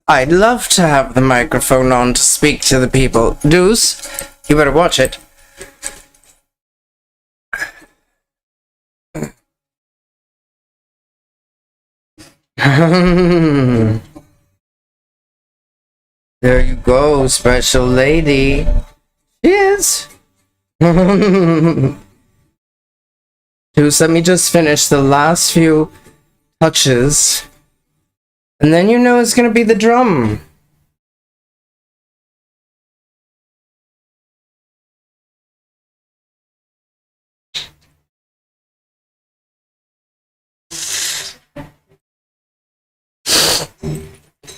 I'd love to have the microphone on to speak to the people. Deuce, you better watch it. There you go, special lady. Cheers. Deuce, let me just finish the last few touches. And then you know it's gonna be the drum.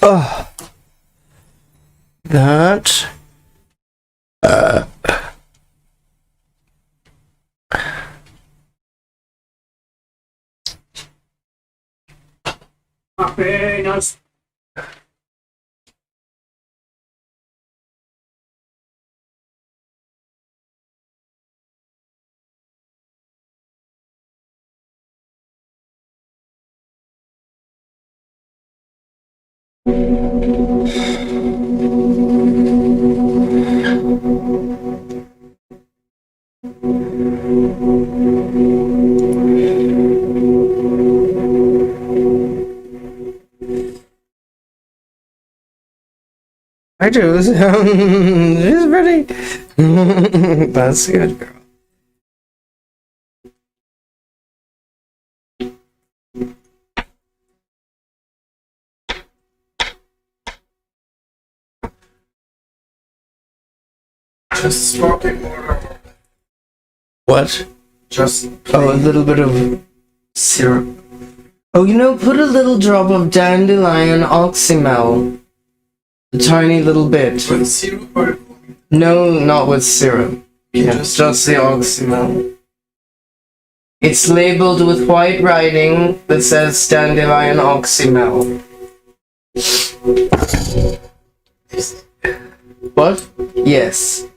Oh. That. Apenas. I do. She's pretty. That's good, girl. Just smoking more. What? Just Oh, a little bit of syrup. Oh, you know, put a little drop of dandelion oxymel. A tiny little bit. with syrup or No, not with syrup. Yeah, Just- just the oxymel. It's labeled with white writing that says dandelion oxymel. What? Yes.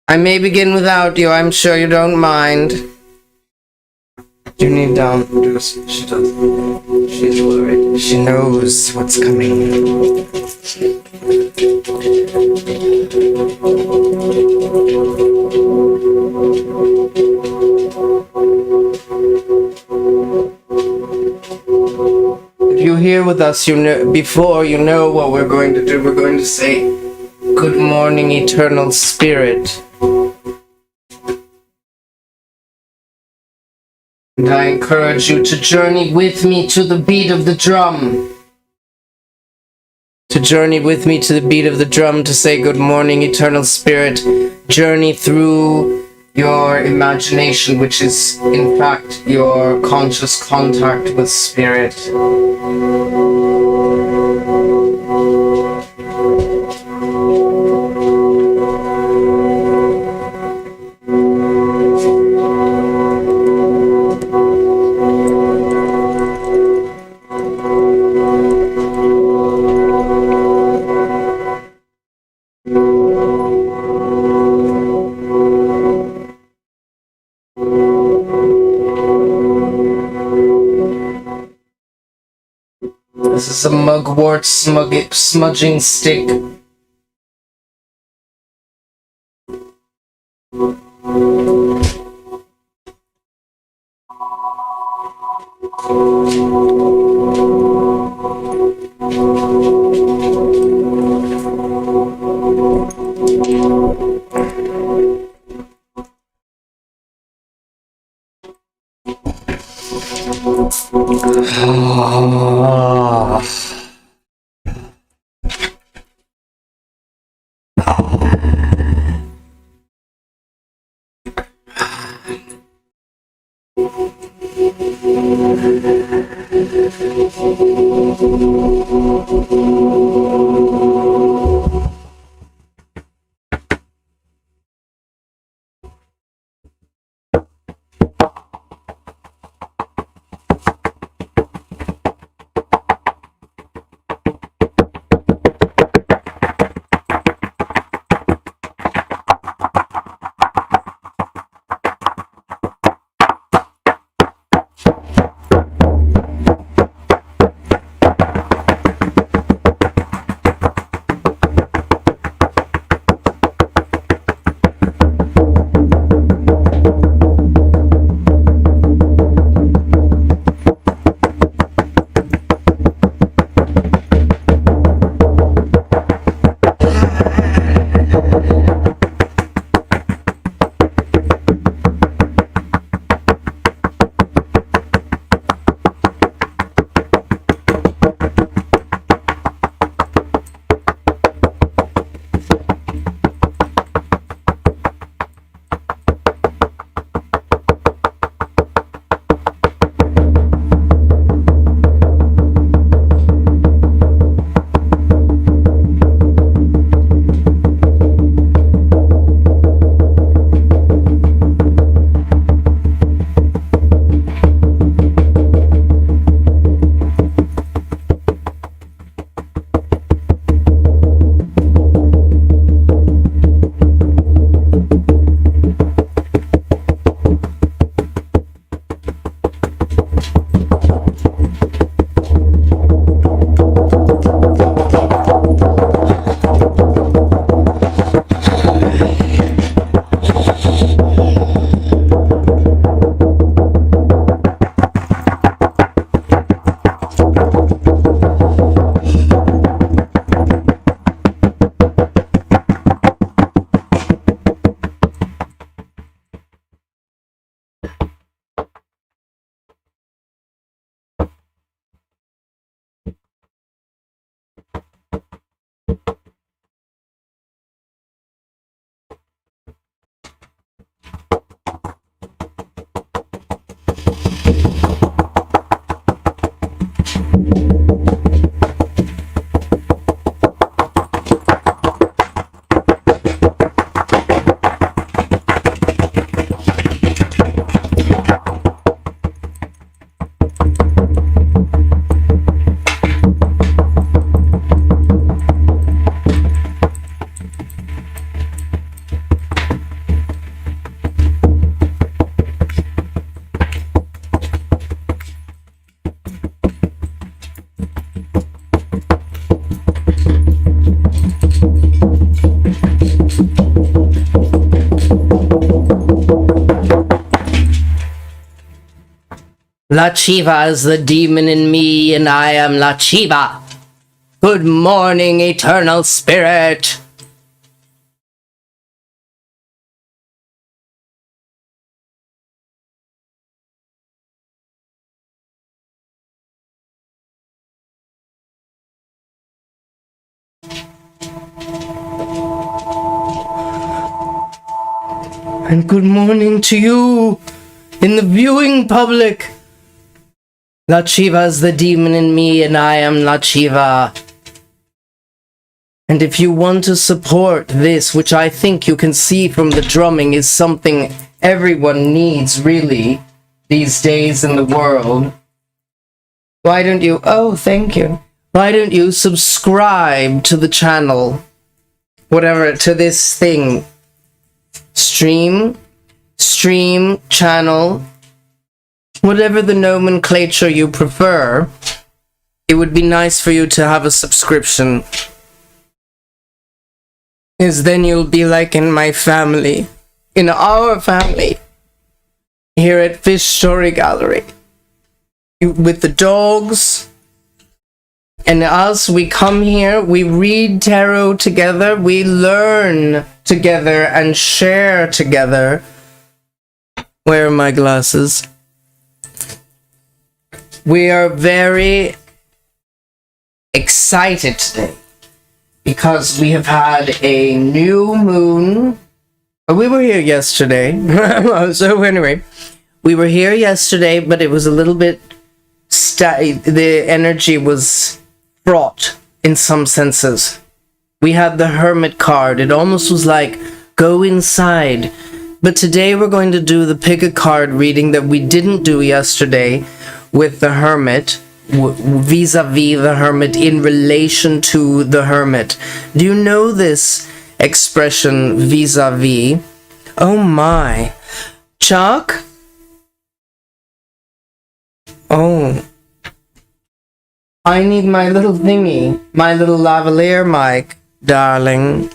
I may begin without you, I'm sure you don't mind. You need down. she does. She's worried. She knows what's coming. If you're here with us, you know before you know what we're going to do. We're going to say, "Good morning, eternal spirit." And I encourage you to journey with me to the beat of the drum. To journey with me to the beat of the drum to say, "Good morning, eternal spirit." Journey through your imagination, which is, in fact, your conscious contact with spirit. This is a mugwort smudging stick. La Chiva is the demon in me, and I am La Chiva. Good morning, eternal spirit. And good morning to you in the viewing public. La Chiva is the demon in me, and I am La Chiva. And if you want to support this, which I think you can see from the drumming is something everyone needs, really, these days in the world, why don't you... Oh, thank you. Why don't you subscribe to the channel? Whatever, to this thing. Stream, channel, whatever the nomenclature you prefer. It would be nice for you to have a subscription. Because then you'll be like in my family. In our family. Here at Fish Story Gallery. With the dogs. And us, we come here, we read tarot together, we learn together and share together. Where are my glasses? We are very excited today because we have had a new moon. We were here yesterday. So anyway, we were here yesterday, but it was a little bit... the energy was fraught in some senses. We had the Hermit card. It almost was like, go inside. But today we're going to do the pick a card reading that we didn't do yesterday with the Hermit, vis-a-vis the Hermit, in relation to the Hermit. Do you know this expression, vis-a-vis? Oh my. Chuck? Oh. I need my little thingy, my little lavalier mic, darling.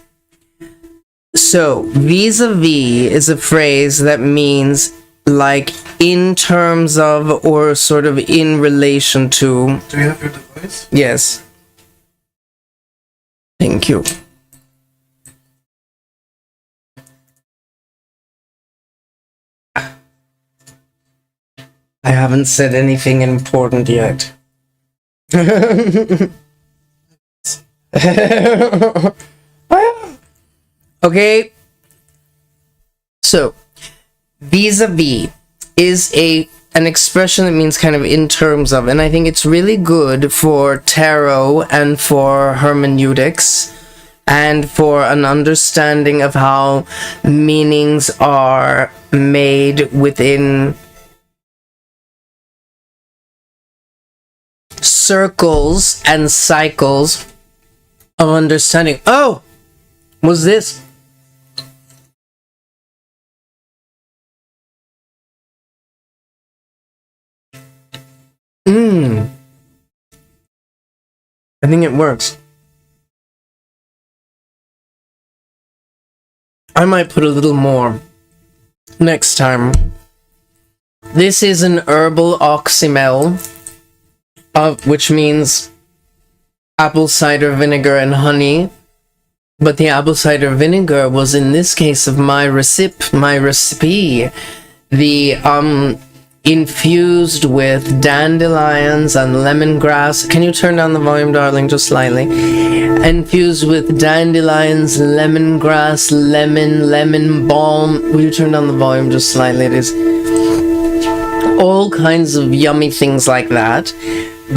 So, vis-a-vis is a phrase that means like in terms of or sort of in relation to. Do you have your device? Yes. Thank you. I haven't said anything important yet. Okay, so vis-a-vis is an expression that means kind of in terms of, and I think it's really good for tarot and for hermeneutics and for an understanding of how meanings are made within circles and cycles of understanding. Oh, what's this? I think it works. I might put a little more next time. This is an herbal oxymel, which means apple cider vinegar and honey. But the apple cider vinegar was in this case of my recipe, the infused with dandelions and lemongrass. Can you turn down the volume, darling, just slightly? Infused with dandelions, lemongrass, lemon balm. Will you turn down the volume just slightly? It is all kinds of yummy things like that.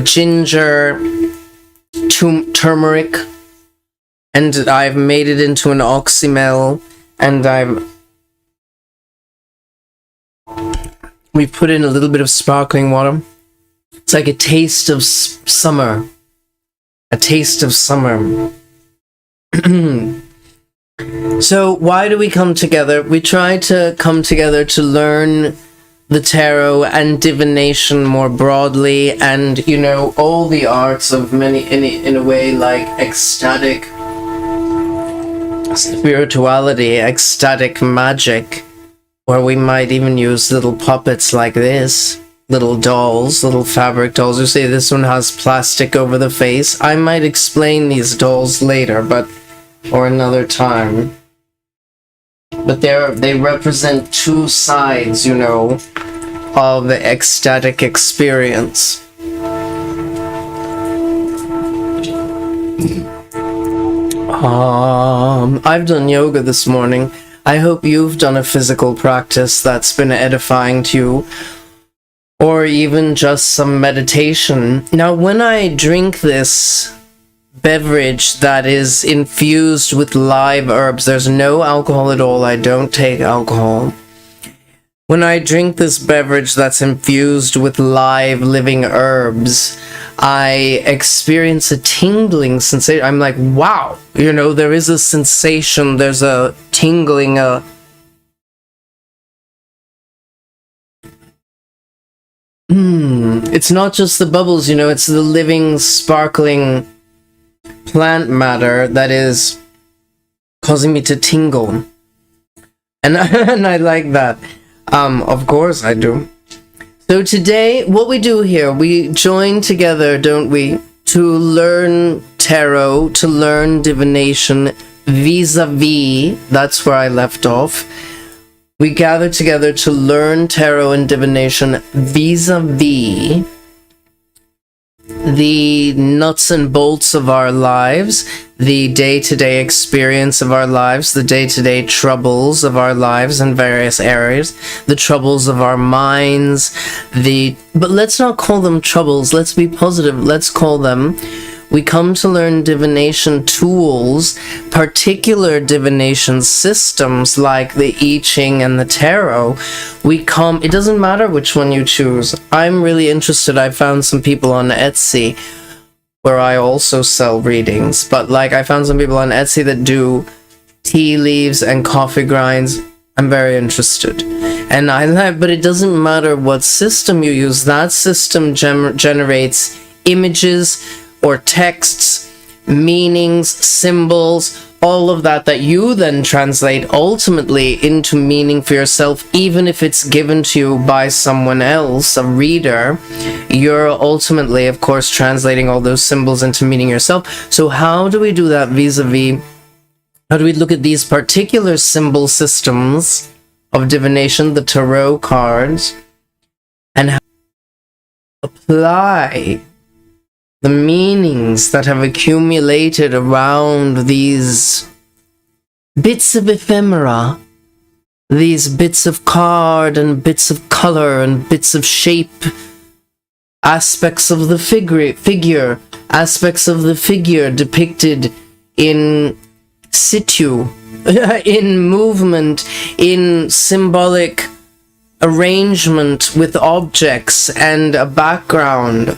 Ginger, turmeric, and I've made it into an oxymel, and we've put in a little bit of sparkling water. It's like a taste of summer. A taste of summer. So why do we come together? We try to come together to learn the tarot and divination more broadly, and you know, all the arts of many, in a way, like ecstatic spirituality, ecstatic magic, where we might even use little puppets like this, little dolls, little fabric dolls. You see this one has plastic over the face. I might explain these dolls later, or another time. But they represent two sides, you know, of the ecstatic experience. I've done yoga this morning. I hope you've done a physical practice that's been edifying to you, or even just some meditation. Now, when I drink this beverage that is infused with live herbs, there's no alcohol at all. I don't take alcohol. When I drink this beverage that's infused with live living herbs, I experience a tingling sensation. I'm like, wow, you know, there is a sensation, there's a tingling, it's not just the bubbles, you know, it's the living, sparkling plant matter that is causing me to tingle. And I like that. Of course I do. So today, what we do here, we join together, don't we, to learn tarot, to learn divination vis-a-vis, that's where I left off. We gather together to learn tarot and divination vis-a-vis the nuts and bolts of our lives, the day-to-day experience of our lives, the day-to-day troubles of our lives in various areas, the troubles of our minds, but let's not call them troubles, let's be positive, let's call them, we come to learn divination tools, particular divination systems like the I Ching and the tarot. It doesn't matter which one you choose. I'm really interested. I found some people on Etsy where I also sell readings, but like I found some people on Etsy that do tea leaves and coffee grinds. I'm very interested. But it doesn't matter what system you use. That system generates images or texts, meanings, symbols, all of that you then translate ultimately into meaning for yourself. Even if it's given to you by someone else, a reader, you're ultimately, of course, translating all those symbols into meaning yourself. So how do we do that vis-a-vis? How do we look at these particular symbol systems of divination, the tarot cards, and how to apply the meanings that have accumulated around these bits of ephemera, these bits of card and bits of color and bits of shape, aspects of the figure, aspects of the figure depicted in situ, in movement, in symbolic arrangement with objects and a background.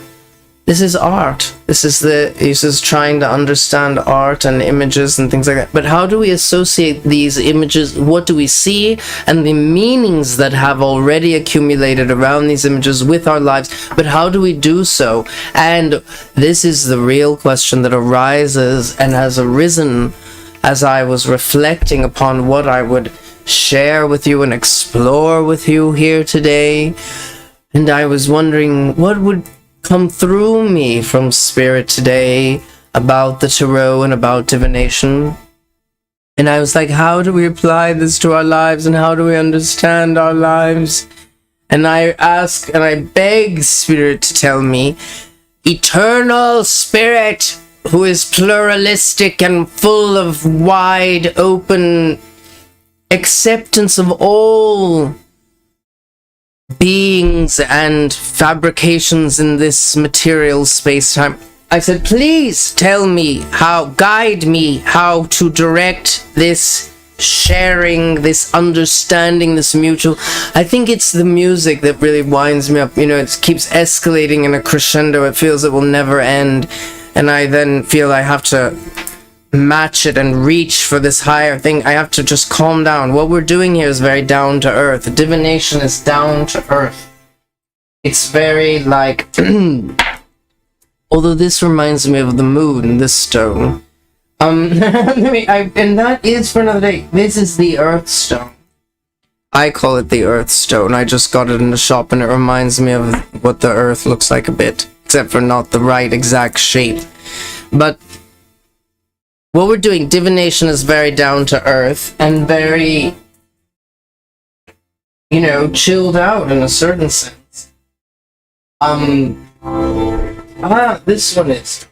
This is art. This is trying to understand art and images and things like that. But how do we associate these images? What do we see? And the meanings that have already accumulated around these images with our lives. But how do we do so? And this is the real question that arises and has arisen as I was reflecting upon what I would share with you and explore with you here today. And I was wondering what would come through me from spirit today about the tarot and about divination. And I was like, how do we apply this to our lives and how do we understand our lives? And I ask and I beg spirit to tell me, eternal spirit who is pluralistic and full of wide open acceptance of all beings and fabrications in this material space-time. I said, please tell me guide me how to direct this sharing, this understanding, this mutual. I think it's the music that really winds me up. You know, it keeps escalating in a crescendo. It feels it will never end. And I then feel I have to match it and reach for this higher thing. I have to just calm down. What we're doing here is very down to earth. Divination is down to earth. It's very like although this reminds me of the moon, this stone. And that is for another day. This is the earth stone. I call it the Earth Stone. I just got it in the shop and it reminds me of what the Earth looks like a bit, except for not the right exact shape. But what we're doing, divination is very down to earth and very, chilled out in a certain sense. This one is,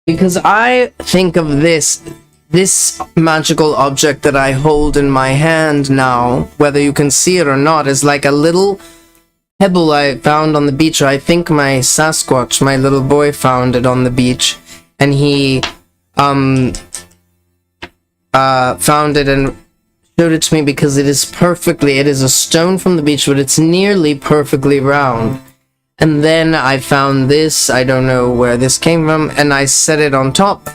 because I think of this magical object that I hold in my hand now, whether you can see it or not, is like a little pebble I found on the beach. Or I think my Sasquatch, my little boy, found it on the beach, and he found it and showed it to me because it is a stone from the beach, but it's nearly perfectly round. And then I found this, I don't know where this came from, and I set it on top.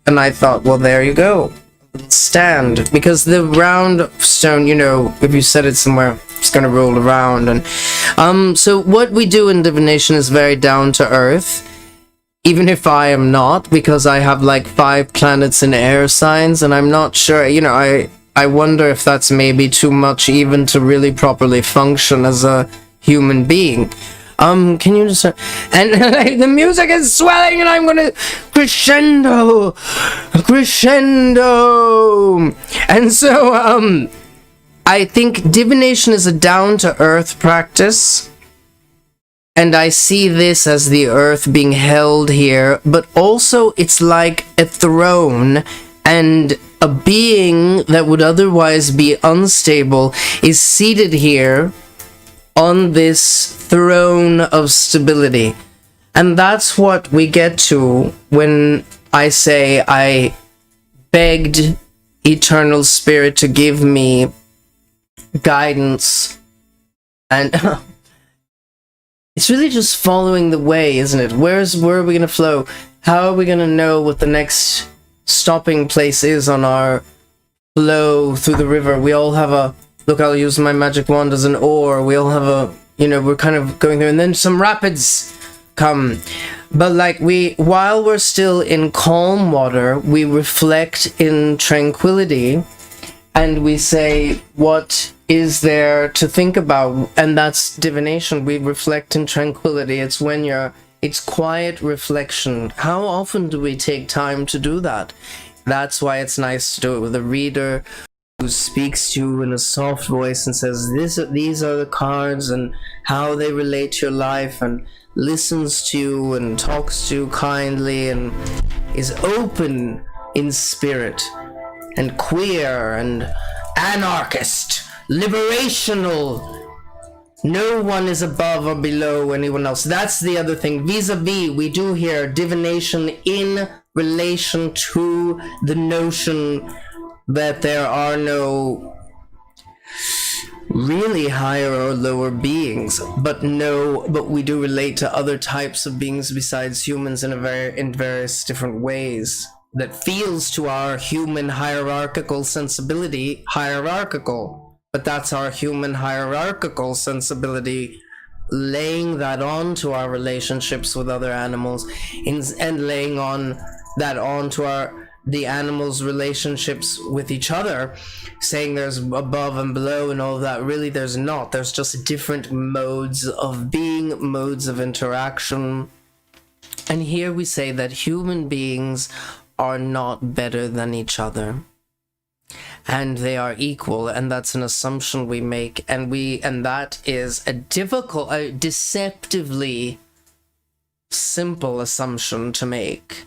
And I thought, well, there you go. Stand. Because the round stone, if you set it somewhere, it's gonna roll around. And so what we do in divination is very down to earth. Even if I am not, because I have like 5 planets in air signs, and I'm not sure, I wonder if that's maybe too much even to really properly function as a human being. Can you just... And the music is swelling and I'm gonna... Crescendo! And so, I think divination is a down-to-earth practice. And I see this as the earth being held here, but also it's like a throne, and a being that would otherwise be unstable is seated here on this throne of stability. And that's what we get to when I say I begged Eternal Spirit to give me guidance. And it's really just following the way, isn't it? Where are we gonna flow? How are we gonna know what the next stopping place is on our flow through the river? We all have a... Look, I'll use my magic wand as an oar. We all have a... we're kind of going through, and then some rapids come. But while we're still in calm water, we reflect in tranquility, and we say, what is there to think about? And that's divination. We reflect in tranquility. It's quiet reflection. How often do we take time to do that? That's why it's nice to do it with a reader who speaks to you in a soft voice and says, these are the cards and how they relate to your life, and listens to you and talks to you kindly and is open in spirit and queer and anarchist, liberational. No one is above or below anyone else. That's the other thing. Vis-a-vis, we do here divination in relation to the notion that there are no really higher or lower beings, but we do relate to other types of beings besides humans in various different ways that feels to our human hierarchical sensibility hierarchical. But that's our human hierarchical sensibility laying that on to our relationships with other animals, and laying that on to the animals' relationships with each other, saying there's above and below and all of that. Really, there's not. There's just different modes of being, modes of interaction. And here we say that human beings are not better than each other, and they are equal, and that's an assumption we make, and that is a deceptively simple assumption to make,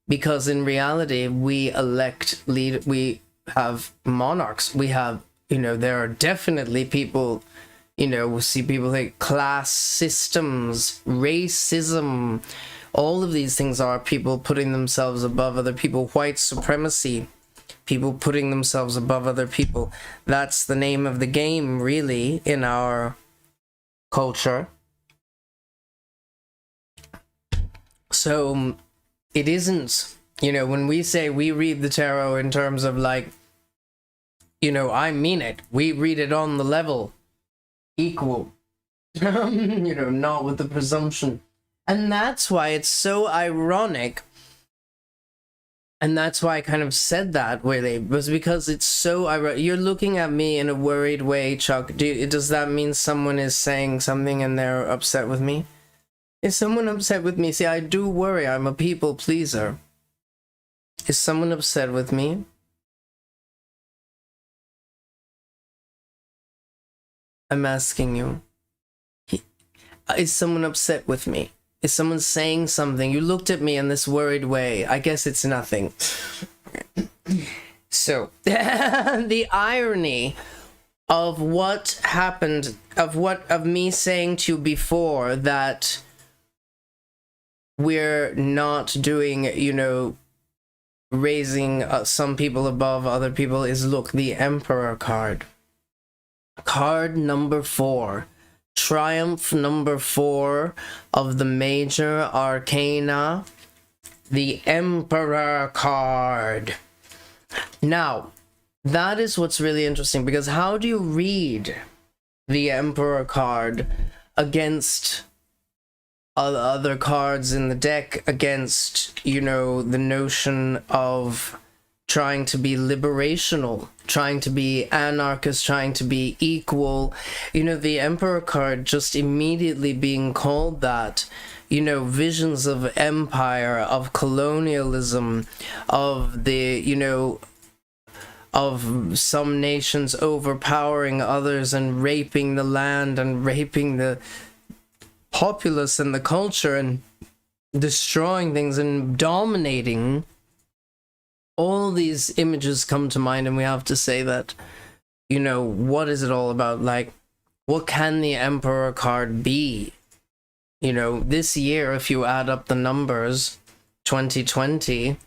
because in reality we have monarchs, we have, there are definitely people, we see people like class systems, racism, all of these things are people putting themselves above other people, white supremacy, people putting themselves above other people. That's the name of the game, really, in our culture. So it isn't, when we say we read the tarot in terms of I mean it. We read it on the level equal, not with the presumption. And that's why it's so ironic. And that's why I kind of said that, really, was because it's so you're looking at me in a worried way, Chuck. Does that mean someone is saying something and they're upset with me? Is someone upset with me? See, I do worry. I'm a people pleaser. Is someone upset with me? I'm asking you. Is someone upset with me? Is someone saying something? You looked at me in this worried way. I guess it's nothing. So, the irony of what happened, of me saying to you before that we're not doing, raising some people above other people is, look, the Emperor card. Card number 4. Triumph number 4 of the major arcana, the Emperor card. Now, that is what's really interesting, because how do you read the Emperor card against other cards in the deck, against, the notion of trying to be liberational, trying to be anarchist, trying to be equal. The Emperor card just immediately being called that, visions of empire, of colonialism, of the, of some nations overpowering others and raping the land and raping the populace and the culture and destroying things and dominating. All these images come to mind, and we have to say that, what is it all about? Like, what can the Emperor card be? This year, if you add up the numbers, 2020,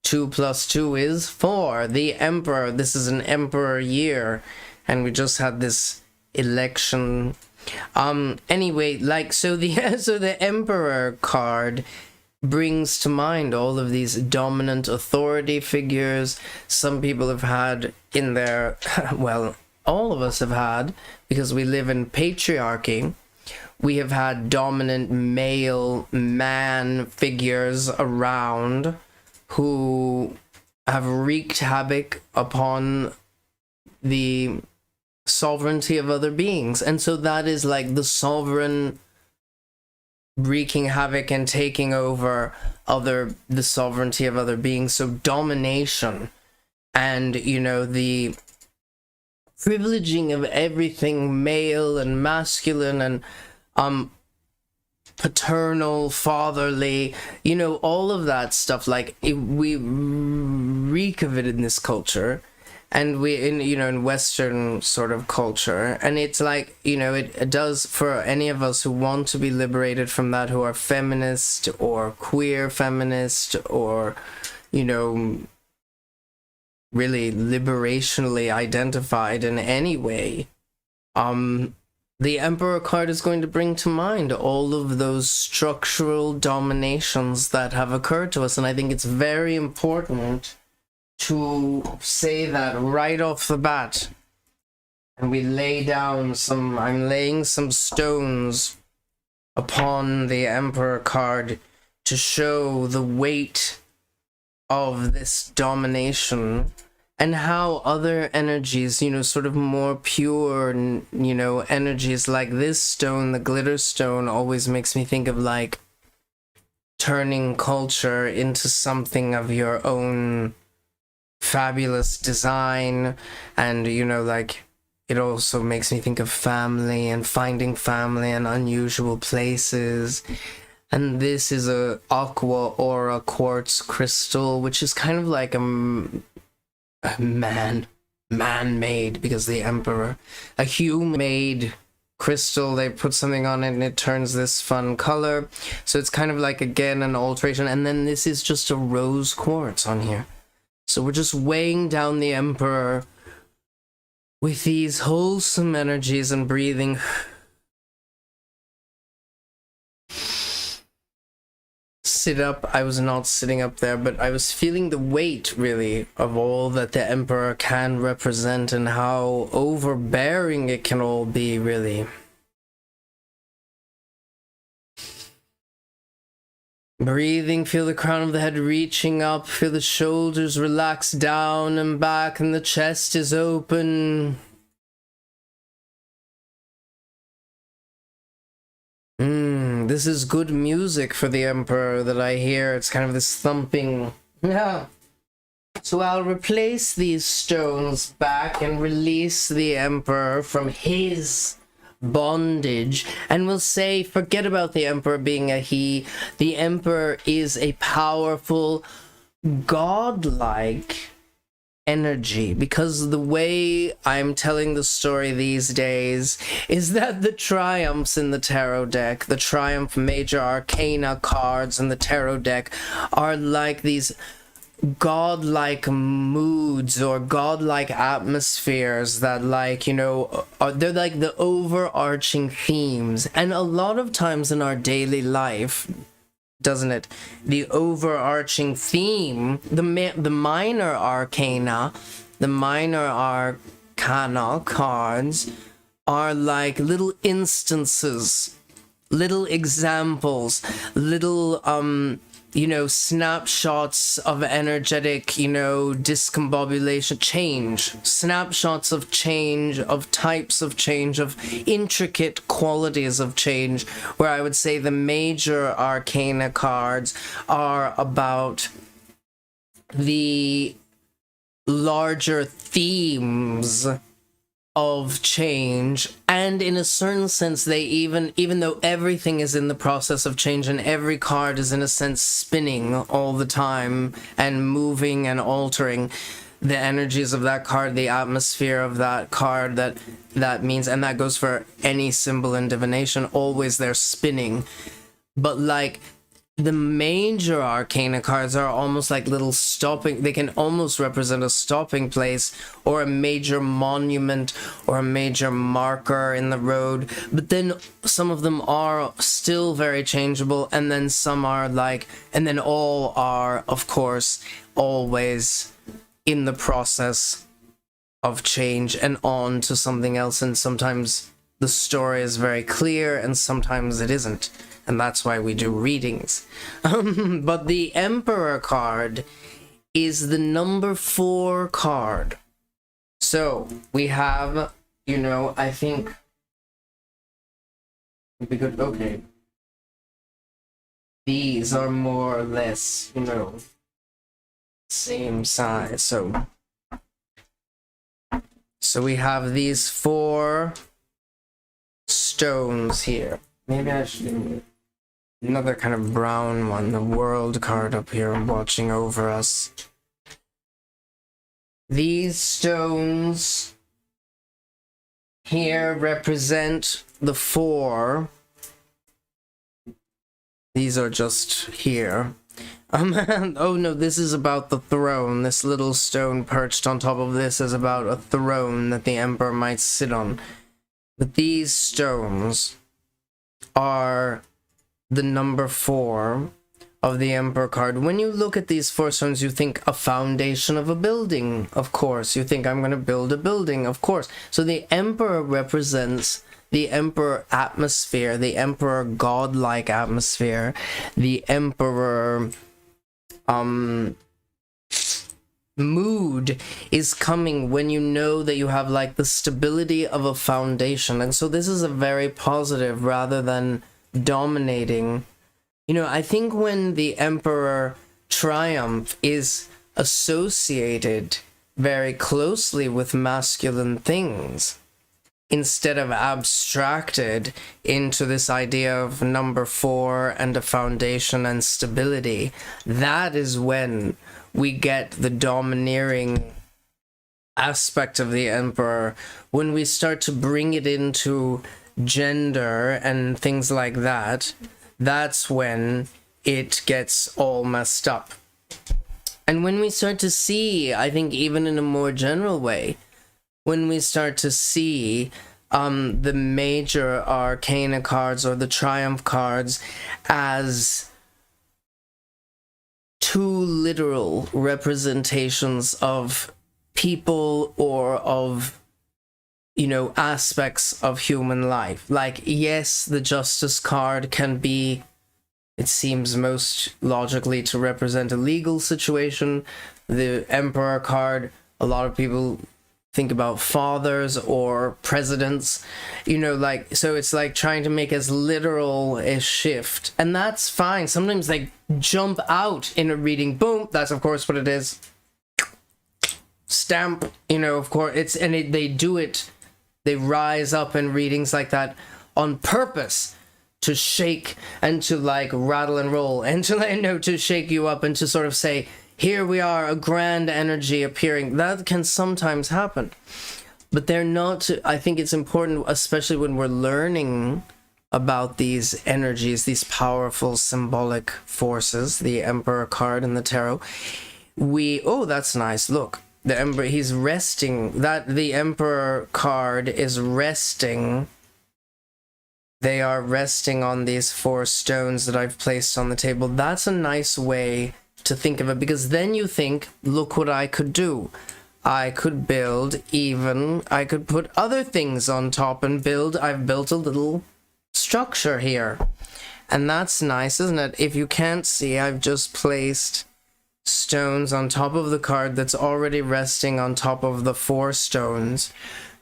2 plus 2 is 4. The Emperor, this is an Emperor year, and we just had this election. Anyway, so the Emperor card brings to mind all of these dominant authority figures some people have had in their, well, all of us have had, because we live in patriarchy. We have had dominant male man figures around who have wreaked havoc upon the sovereignty of other beings. And so that is like the sovereign wreaking havoc and taking over the sovereignty of other beings. So domination and, the privileging of everything male and masculine and paternal, fatherly, all of that stuff. Like, we reek of it in this culture. And in Western sort of culture, and it's like, it does for any of us who want to be liberated from that, who are feminist or queer feminist or, really liberationally identified in any way. The Emperor card is going to bring to mind all of those structural dominations that have occurred to us, and I think it's very important to say that right off the bat. And we lay down I'm laying some stones upon the Emperor card to show the weight of this domination and how other energies, sort of more pure, energies like this stone, the glitter stone, always makes me think of like turning culture into something of your own fabulous design. And it also makes me think of family and finding family in unusual places. And this is a aqua aura quartz crystal, which is kind of like a man-made, because the Emperor, a human-made crystal. They put something on it and it turns this fun color, so it's kind of like, again, an alteration. And then this is just a rose quartz on here. So we're just weighing down the Emperor with these wholesome energies and breathing. Sit up. I was not sitting up there, but I was feeling the weight, really, of all that the Emperor can represent and how overbearing it can all be, really. Breathing, feel the crown of the head reaching up, feel the shoulders relax down and back, and the chest is open. This is good music for the Emperor that I hear. It's kind of this thumping. Yeah. So I'll replace these stones back and release the Emperor from his bondage, and we'll say, forget about the Emperor being a he. The Emperor is a powerful, godlike energy, because the way I'm telling the story these days is that the triumphs in the tarot deck, the triumph major arcana cards in the tarot deck, are like these godlike moods or godlike atmospheres that, like, you know, they're like the overarching themes. And a lot of times in our daily life, doesn't it, the overarching theme, the minor arcana, the minor arcana cards are like little instances, little examples, little you know, snapshots of energetic, you know, discombobulation, change, snapshots of change, of types of change, of intricate qualities of change, where I would say the major arcana cards are about the larger themes of change, and in a certain sense they even though everything is in the process of change and every card is in a sense spinning all the time and moving and altering the energies of that card, the atmosphere of that card, that means, and that goes for any symbol in divination, always they're spinning. But like the major arcana cards are almost like little stopping, they can almost represent a stopping place or a major monument or a major marker in the road. But then some of them are still very changeable, and then some are like, and then all are, of course, always in the process of change and on to something else. And sometimes the story is very clear and sometimes it isn't. And that's why we do readings. But the Emperor card is the number 4 card. So we have, you know, I think it'd be good. Okay. These are more or less, you know, same size. So we have these 4 stones here. Maybe I should do another kind of brown one, the world card up here watching over us. These stones here represent the 4. These are just here. Oh no, this is about the throne. This little stone perched on top of this is about a throne that the Emperor might sit on. But these stones are the number 4 of the Emperor card. When you look at these 4 stones, you think a foundation of a building, of course. You think, I'm going to build a building, of course. So the Emperor represents the Emperor atmosphere, the Emperor godlike atmosphere, the Emperor mood is coming when you know that you have like the stability of a foundation. And so this is a very positive rather than dominating. You know, I think when the Emperor triumph is associated very closely with masculine things instead of abstracted into this idea of number 4 and a foundation and stability, that is when we get the domineering aspect of the Emperor. When we start to bring it into gender and things like that, that's when it gets all messed up. And when we start to see, I think even in a more general way, when we start to see the major arcana cards or the triumph cards as too literal representations of people or of, you know, aspects of human life. Like, yes, the justice card can be it seems most logically to represent a legal situation. The Emperor card, a lot of people think about fathers or presidents, like, so it's like trying to make as literal a shift, and that's fine. Sometimes they jump out in a reading, boom, that's of course what it is, stamp, of course it's, and they do it, they rise up in readings like that on purpose to shake and to like rattle and roll and to to shake you up and to sort of say, here we are, a grand energy appearing. That can sometimes happen, but they're not. I think it's important, especially when we're learning about these energies, these powerful symbolic forces, the Emperor card in the tarot. Oh, that's nice. Look, the Emperor, he's resting. The Emperor card is resting. They are resting on these 4 stones that I've placed on the table. That's a nice way to think of it, because then you think, look what I could do. I could build I could put other things on top and build. I've built a little structure here. And that's nice, isn't it? If you can't see, I've just placed stones on top of the card that's already resting on top of the 4 stones.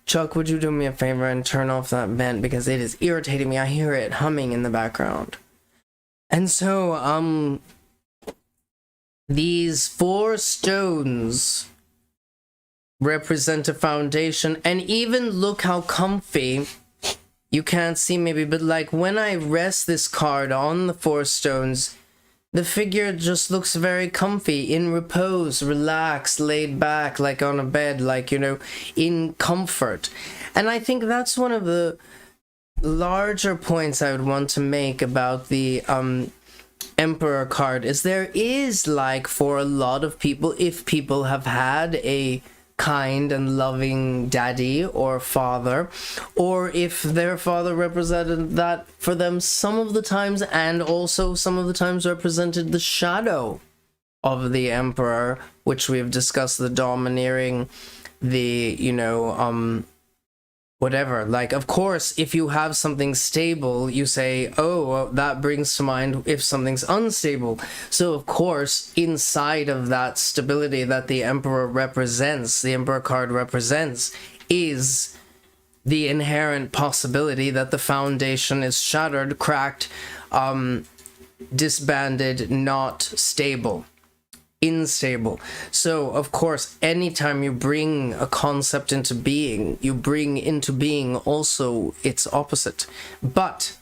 Chuck, would you do me a favor and turn off that vent, because it is irritating me. I hear it humming in the background. And so, these 4 stones represent a foundation, and even look how comfy. You can't see maybe, but like when I rest this card on the 4 stones, the figure just looks very comfy, in repose, relaxed, laid back, like on a bed, like, in comfort. And I think that's one of the larger points I would want to make about the Emperor card, is there is, like, for a lot of people, if people have had a kind and loving daddy or father, or if their father represented that for them some of the times, and also some of the times represented the shadow of the Emperor, which we've discussed, the domineering, the, whatever. Like, of course, if you have something stable, you say, oh, well, that brings to mind if something's unstable. So, of course, inside of that stability that the Emperor represents, the Emperor card represents, is the inherent possibility that the foundation is shattered, cracked, disbanded, not stable. Unstable. So, of course, anytime you bring a concept into being, you bring into being also its opposite. But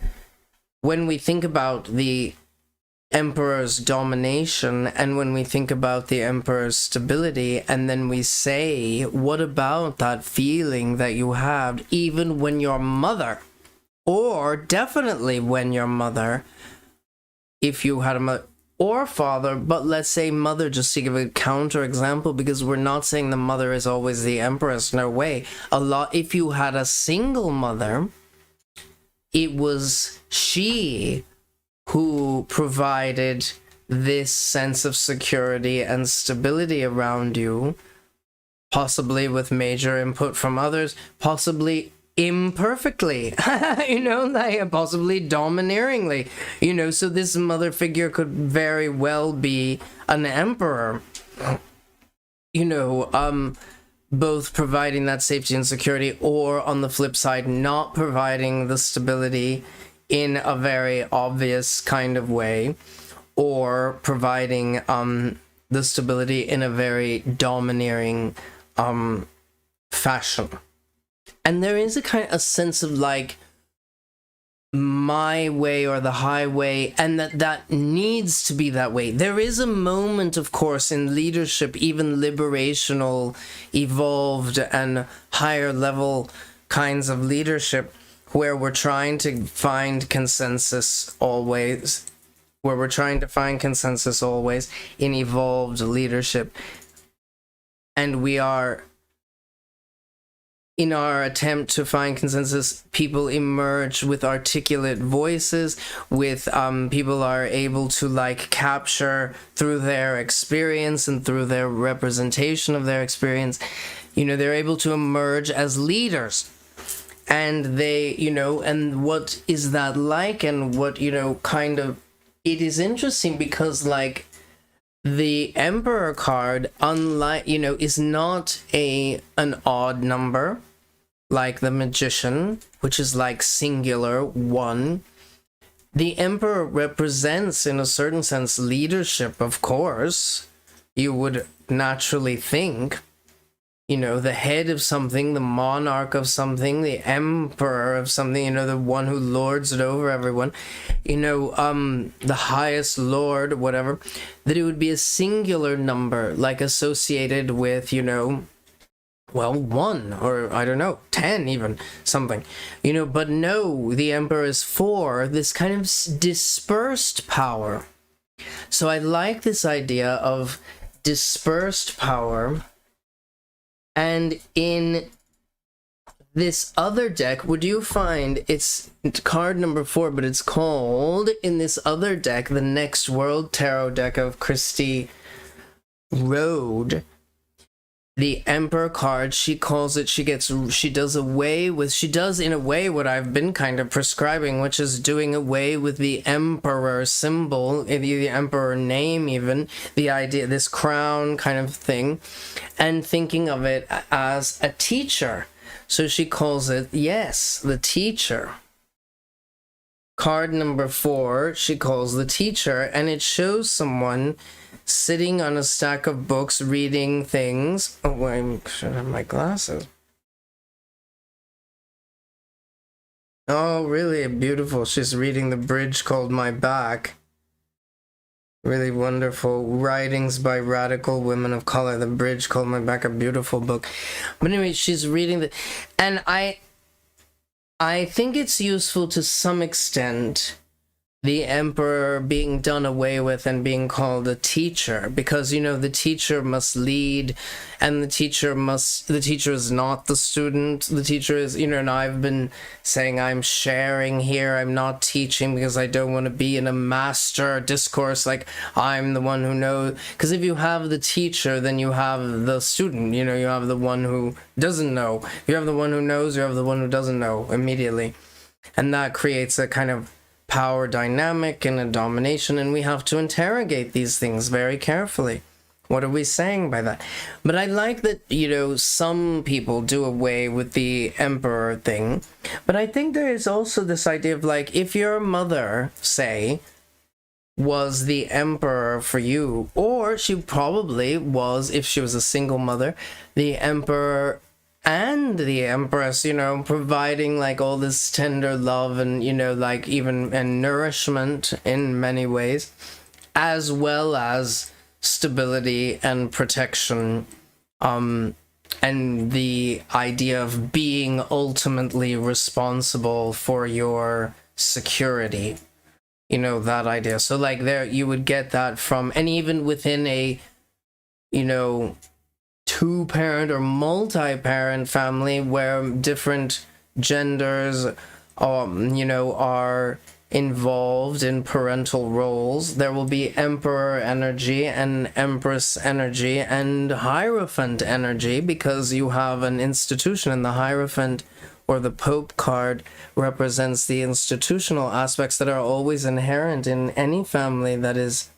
when we think about the Emperor's domination, and when we think about the Emperor's stability, and then we say, what about that feeling that you have even when your mother, or definitely when your mother, if you had a mother, or father, but let's say mother, just to give a counter example, because we're not saying the mother is always the empress, no way. If you had a single mother, it was she who provided this sense of security and stability around you, possibly with major input from others, possibly imperfectly, like possibly domineeringly, so this mother figure could very well be an emperor, both providing that safety and security, or on the flip side, not providing the stability in a very obvious kind of way, or providing the stability in a very domineering fashion. And there is a sense of like my way or the highway, and that needs to be that way. There is a moment, of course, in leadership, even liberational, evolved and higher level kinds of leadership, where we're trying to find consensus always, in evolved leadership. And we are, in our attempt to find consensus, people emerge with articulate voices, with people are able to like capture through their experience and through their representation of their experience, they're able to emerge as leaders. And they, and what is that like, and what, kind of it is interesting because, like, the Emperor card, unlike, is not an odd number like the Magician, which is like singular one. The Emperor represents, in a certain sense, leadership, of course. You would naturally think, the head of something, the monarch of something, the emperor of something, the one who lords it over everyone, the highest lord, whatever, that it would be a singular number, like associated with, well, 1, or I don't know, 10 even, something, but no, the Emperor is 4, this kind of dispersed power. So I like this idea of dispersed power. And in this other deck, would you find it's card number 4, but it's called, in this other deck, the Next World Tarot deck of Christy Road, the Emperor card, she calls it, she does in a way what I've been kind of prescribing, which is doing away with the Emperor symbol, the Emperor name even, the idea, this crown kind of thing, and thinking of it as a teacher. So she calls it, yes, the teacher. Card number 4, she calls the teacher, and it shows someone sitting on a stack of books, reading things. Oh, I should have my glasses. Oh, really beautiful. She's reading The Bridge Called My Back. Really wonderful. Writings by Radical Women of Color. The Bridge Called My Back, a beautiful book. But anyway, she's reading and I think it's useful to some extent, the Emperor being done away with and being called a teacher, because the teacher must lead, and the teacher is not the student. The teacher is, and I've been saying I'm sharing here, I'm not teaching, because I don't want to be in a master discourse like I'm the one who knows, because if you have the teacher, then you have the student, you have the one who doesn't know, you have the one who knows, you have the one who doesn't know immediately, and that creates a kind of power dynamic and a domination, and we have to interrogate these things very carefully. What are we saying by that? But I like that, some people do away with the Emperor thing, but I think there is also this idea of, like, if your mother, say, was the Emperor for you, or she probably was, if she was a single mother, the Emperor and the Empress, providing like all this tender love and, like even and nourishment in many ways, as well as stability and protection, and the idea of being ultimately responsible for your security, that idea. So like there, you would get that from, and even within a, two-parent or multi-parent family where different genders are involved in parental roles, there will be Emperor energy and Empress energy and Hierophant energy, because you have an institution, and the Hierophant or the Pope card represents the institutional aspects that are always inherent in any family that is,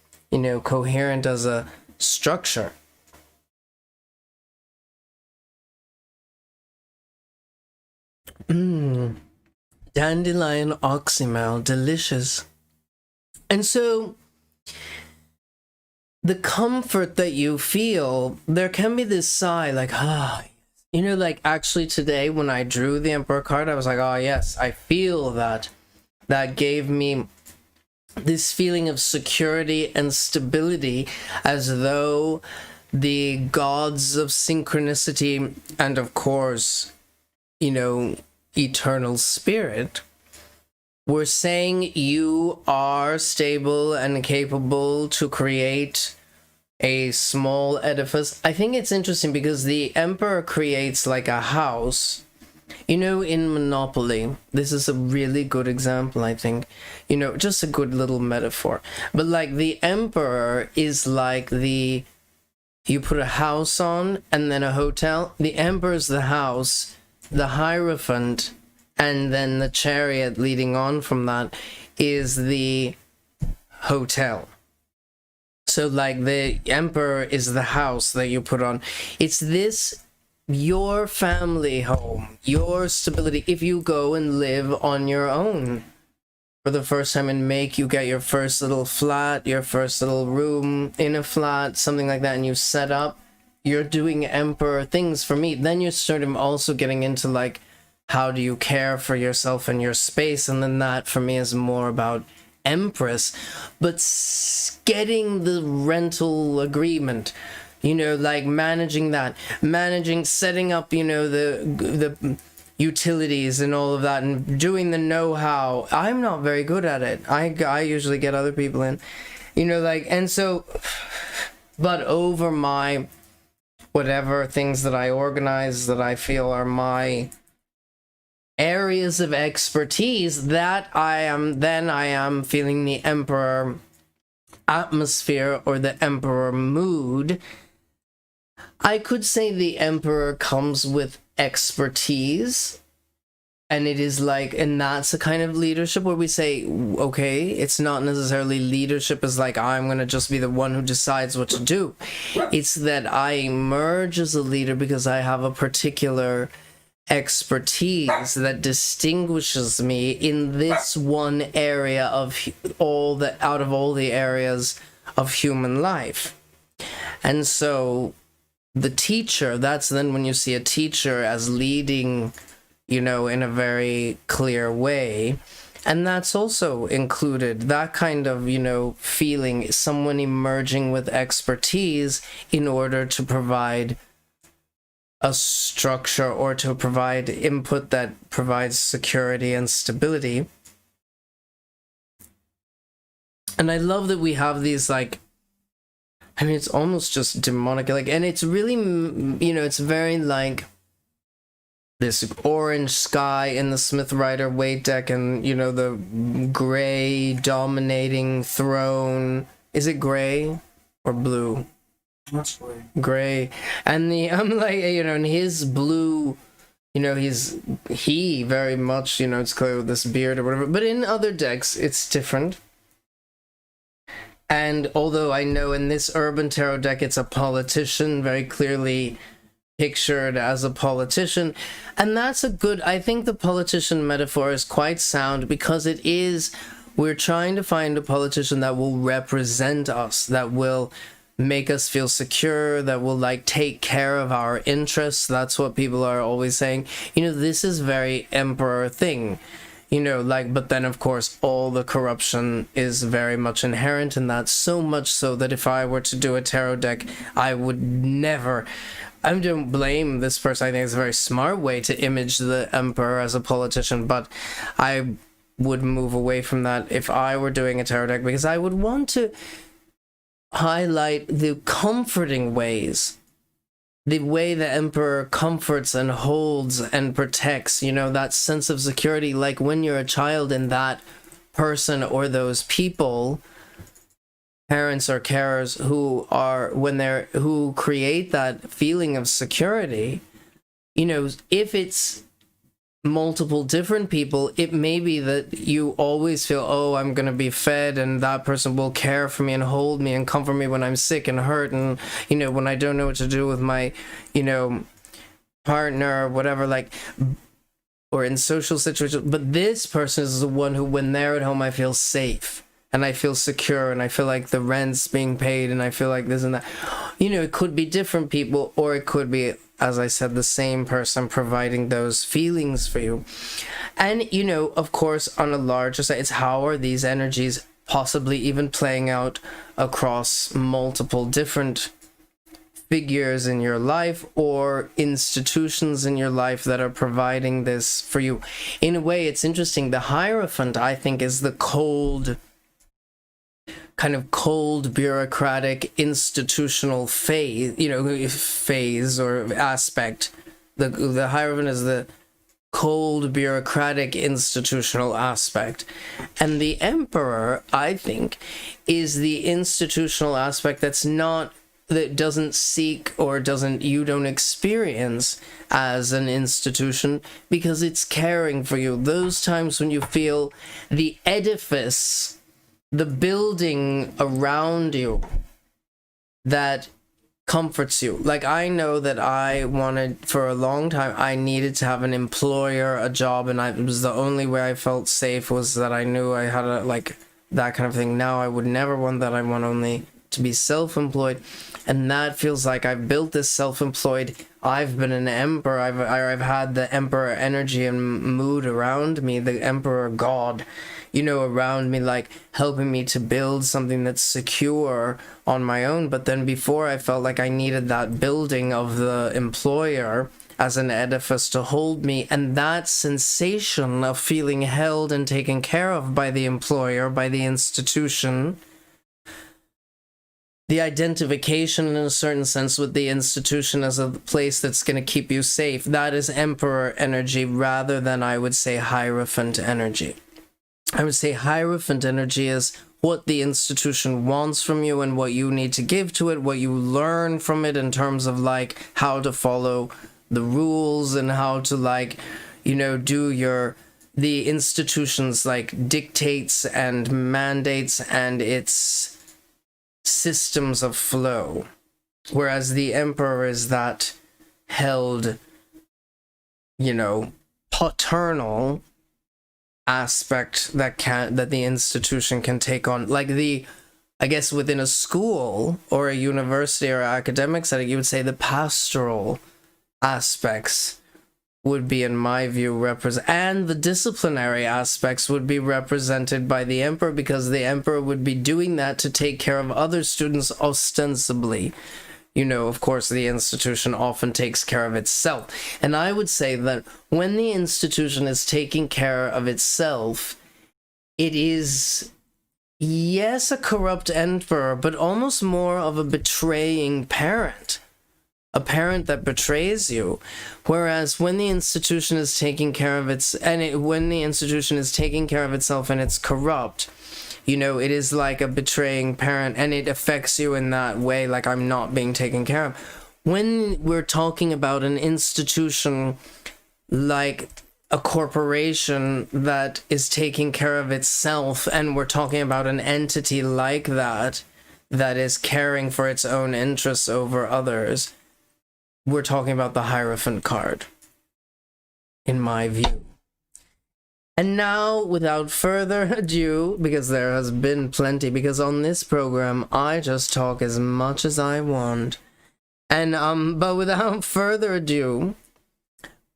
coherent as a structure. Dandelion oxymel, delicious. And so the comfort that you feel, there can be this sigh like, like actually today when I drew the Emperor card, I was like, oh yes, I feel that. That gave me this feeling of security and stability, as though the gods of synchronicity and, of course, eternal spirit were saying you are stable and capable to create a small edifice. I think it's interesting because the Emperor creates like a house. In Monopoly, this is a really good example, I think. Just a good little metaphor. But like the Emperor is like you put a house on and then a hotel. The Emperor's the house, the Hierophant, and then the chariot leading on from that is the hotel. So like the emperor is the house that you put on. It's this, your family home, your stability. If you go and live on your own for the first time and you get your first little flat, your first little room in a flat, something like that, and you set up, you're doing emperor things for me. Then you're sort of also getting into like, how do you care for yourself and your space? And then that for me is more about empress. But getting the rental agreement, you know, like managing that, setting up, you know, the utilities and all of that, and doing the know-how. I'm not very good at it. I usually get other people in, you know, like, and so, but over my whatever things that I organize that I feel are my areas of expertise, that I am feeling the emperor atmosphere or the emperor mood. I could say the emperor comes with expertise, and it is like, and that's a kind of leadership where we say, okay, it's not necessarily leadership as like I'm gonna just be the one who decides what to do. It's that I emerge as a leader because I have a particular expertise that distinguishes me in this one area of out of all the areas of human life. And so the teacher, that's then when you see a teacher as leading, you know, in a very clear way. And that's also included, that kind of, you know, feeling, someone emerging with expertise in order to provide a structure or to provide input that provides security and stability. And I love that we have these, like, I mean, it's almost just demonic, like, and it's really, you know, it's very like this orange sky in the Smith Rider Waite deck, and, you know, the gray dominating throne. Is it gray or blue? That's way. Gray. And I'm like, you know, and his blue, you know, he very much, you know, it's clear with this beard or whatever, but in other decks it's different. And although I know in this Urban Tarot deck it's a politician, very clearly pictured as a politician, and that's a good, I think the politician metaphor is quite sound, because it is, we're trying to find a politician that will represent us, that will make us feel secure, that will like take care of our interests. That's what people are always saying, you know, this is very emperor thing, you know, like, but then of course all the corruption is very much inherent in that, so much so that if I were to do a tarot deck, I would never, I don't blame this person, I think it's a very smart way to image the emperor as a politician, but I would move away from that if I were doing a tarot deck, because I would want to highlight the comforting ways, the way the emperor comforts and holds and protects, you know, that sense of security, like when you're a child and that person or those people, parents or carers who create that feeling of security, you know, if it's multiple different people, it may be that you always feel, oh, I'm gonna be fed and that person will care for me and hold me and comfort me when I'm sick and hurt, and, you know, when I don't know what to do with my, you know, partner or whatever, like, or in social situations. But this person is the one who, when they're at home, I feel safe and I feel secure and I feel like the rent's being paid and I feel like this and that. You know, it could be different people, or it could be, as I said, the same person providing those feelings for you. And, you know, of course, on a larger side, it's how are these energies possibly even playing out across multiple different figures in your life or institutions in your life that are providing this for you. In a way, it's interesting. The Hierophant, I think, is the cold, kind of cold, bureaucratic, institutional phase, you know, phase or aspect. The Hierophant is the cold, bureaucratic, institutional aspect. And the Emperor, I think, is the institutional aspect that doesn't seek or you don't experience as an institution, because it's caring for you. Those times when you feel the edifice the building around you that comforts you. Like, I know that I wanted, for a long time, I needed to have an employer, a job, and it was the only way I felt safe was that I knew I had a, like, that kind of thing. Now I would never want that. I want only to be self-employed, and that feels like I've built this self-employed. I've been an emperor. I've had the emperor energy and mood around me, the emperor god, you know, around me, like helping me to build something that's secure on my own. But then before, I felt like I needed that building of the employer as an edifice to hold me, and that sensation of feeling held and taken care of by the employer, by the institution, the identification in a certain sense with the institution as a place that's going to keep you safe, that is emperor energy rather than, I would say, hierophant energy. I would say hierophant energy is what the institution wants from you and what you need to give to it, what you learn from it in terms of like how to follow the rules and how to, like, you know, do the institution's like dictates and mandates and its systems of flow. Whereas the emperor is that held, you know, paternal aspect that the institution can take on. Like I guess within a school or a university or academic setting, you would say the pastoral aspects would be, in my view, and the disciplinary aspects would be represented by the emperor, because the emperor would be doing that to take care of other students ostensibly. You know, of course, the institution often takes care of itself. And I would say that when the institution is taking care of itself, it is, yes, a corrupt emperor, but almost more of a betraying parent. A parent that betrays you. Whereas when the institution is taking care of when the institution is taking care of itself and it's corrupt, you know, it is like a betraying parent, and it affects you in that way, like I'm not being taken care of. When we're talking about an institution like a corporation that is taking care of itself, and we're talking about an entity like that is caring for its own interests over others, we're talking about the Hierophant card, in my view. And now, without further ado, because there has been plenty, because on this program, I just talk as much as I want. And, but without further ado,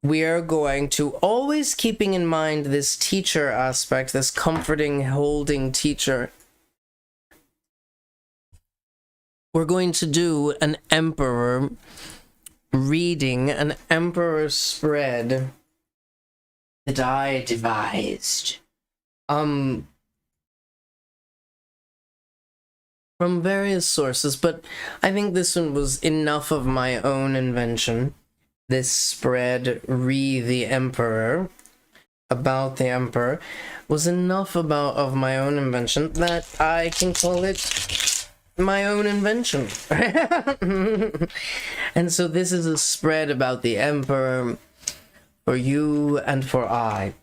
we are going to, always keeping in mind this teacher aspect, this comforting, holding teacher, we're going to do an emperor reading, an emperor spread that I devised from various sources, but I think this one was enough of my own invention. This spread, the emperor, about the emperor, was enough of my own invention that I can call it my own invention. And so this is a spread about the emperor for you and for I.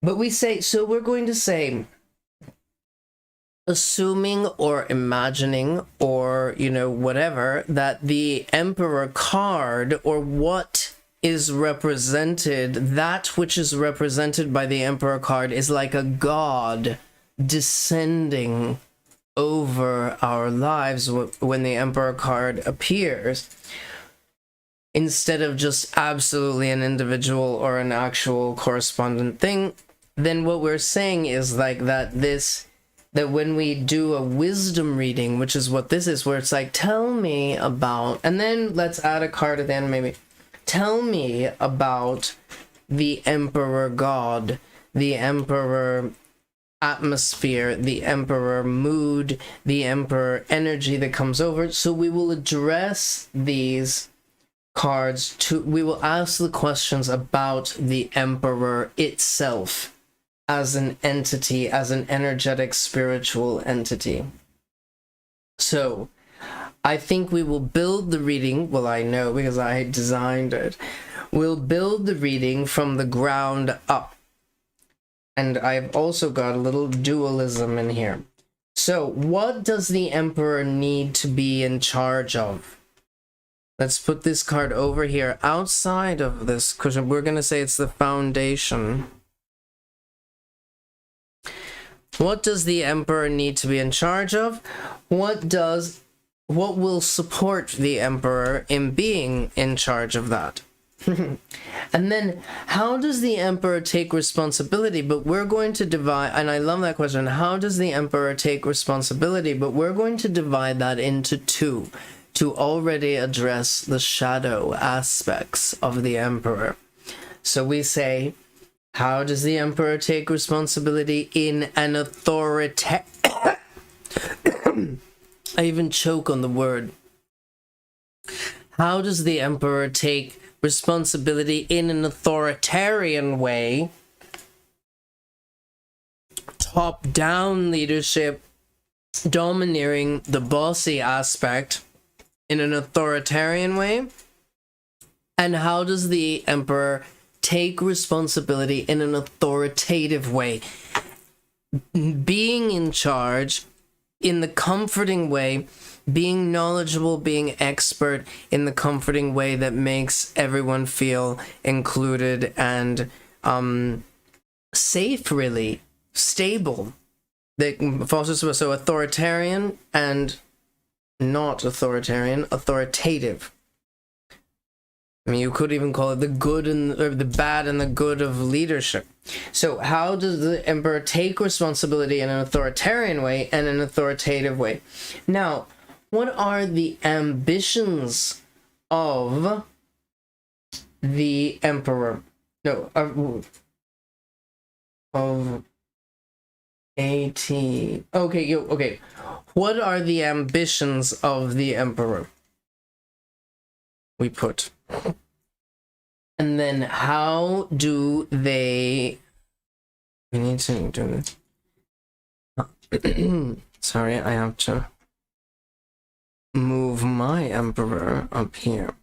But we're going to say, assuming or imagining or, you know, whatever, that the emperor card, or what is represented, that which is represented by the emperor card, is like a god descending over our lives when the emperor card appears, instead of just absolutely an individual or an actual correspondent thing. Then what we're saying is like that when we do a wisdom reading, which is what this is, where it's like, tell me about, and then let's add a card at the end, maybe, tell me about the emperor god, the emperor atmosphere, the emperor mood, the emperor energy that comes over. So we will address these cards we will ask the questions about the emperor itself as an entity, as an energetic spiritual entity. So I think we will build the reading, well, I know because I designed it, we'll build the reading from the ground up. And I've also got a little dualism in here. So, what does the Emperor need to be in charge of? Let's put this card over here outside of this, because we're going to say it's the foundation. What does the Emperor need to be in charge of? What will support the Emperor in being in charge of that? And then, how does the Emperor take responsibility? But we're going to divide, and I love that question, how does the Emperor take responsibility? But we're going to divide that into two to already address the shadow aspects of the Emperor. So we say, how does the Emperor take responsibility in an authority? I even choke on the word. How does the Emperor take responsibility in an authoritarian way? Top-down leadership, domineering the bossy aspect in an authoritarian way? And how does the Emperor take responsibility in an authoritative way? Being in charge in the comforting way, being knowledgeable, being expert in the comforting way that makes everyone feel included and safe, really, stable. So authoritarian and not authoritarian, authoritative. I mean, you could even call it the good and or the bad and the good of leadership. So how does the Emperor take responsibility in an authoritarian way and an authoritative way? Now, what are the ambitions of the Emperor? No, of AT. Okay. What are the ambitions of the Emperor? We put. And then how do they... We need to do this. Sorry, I have to move my Emperor up here.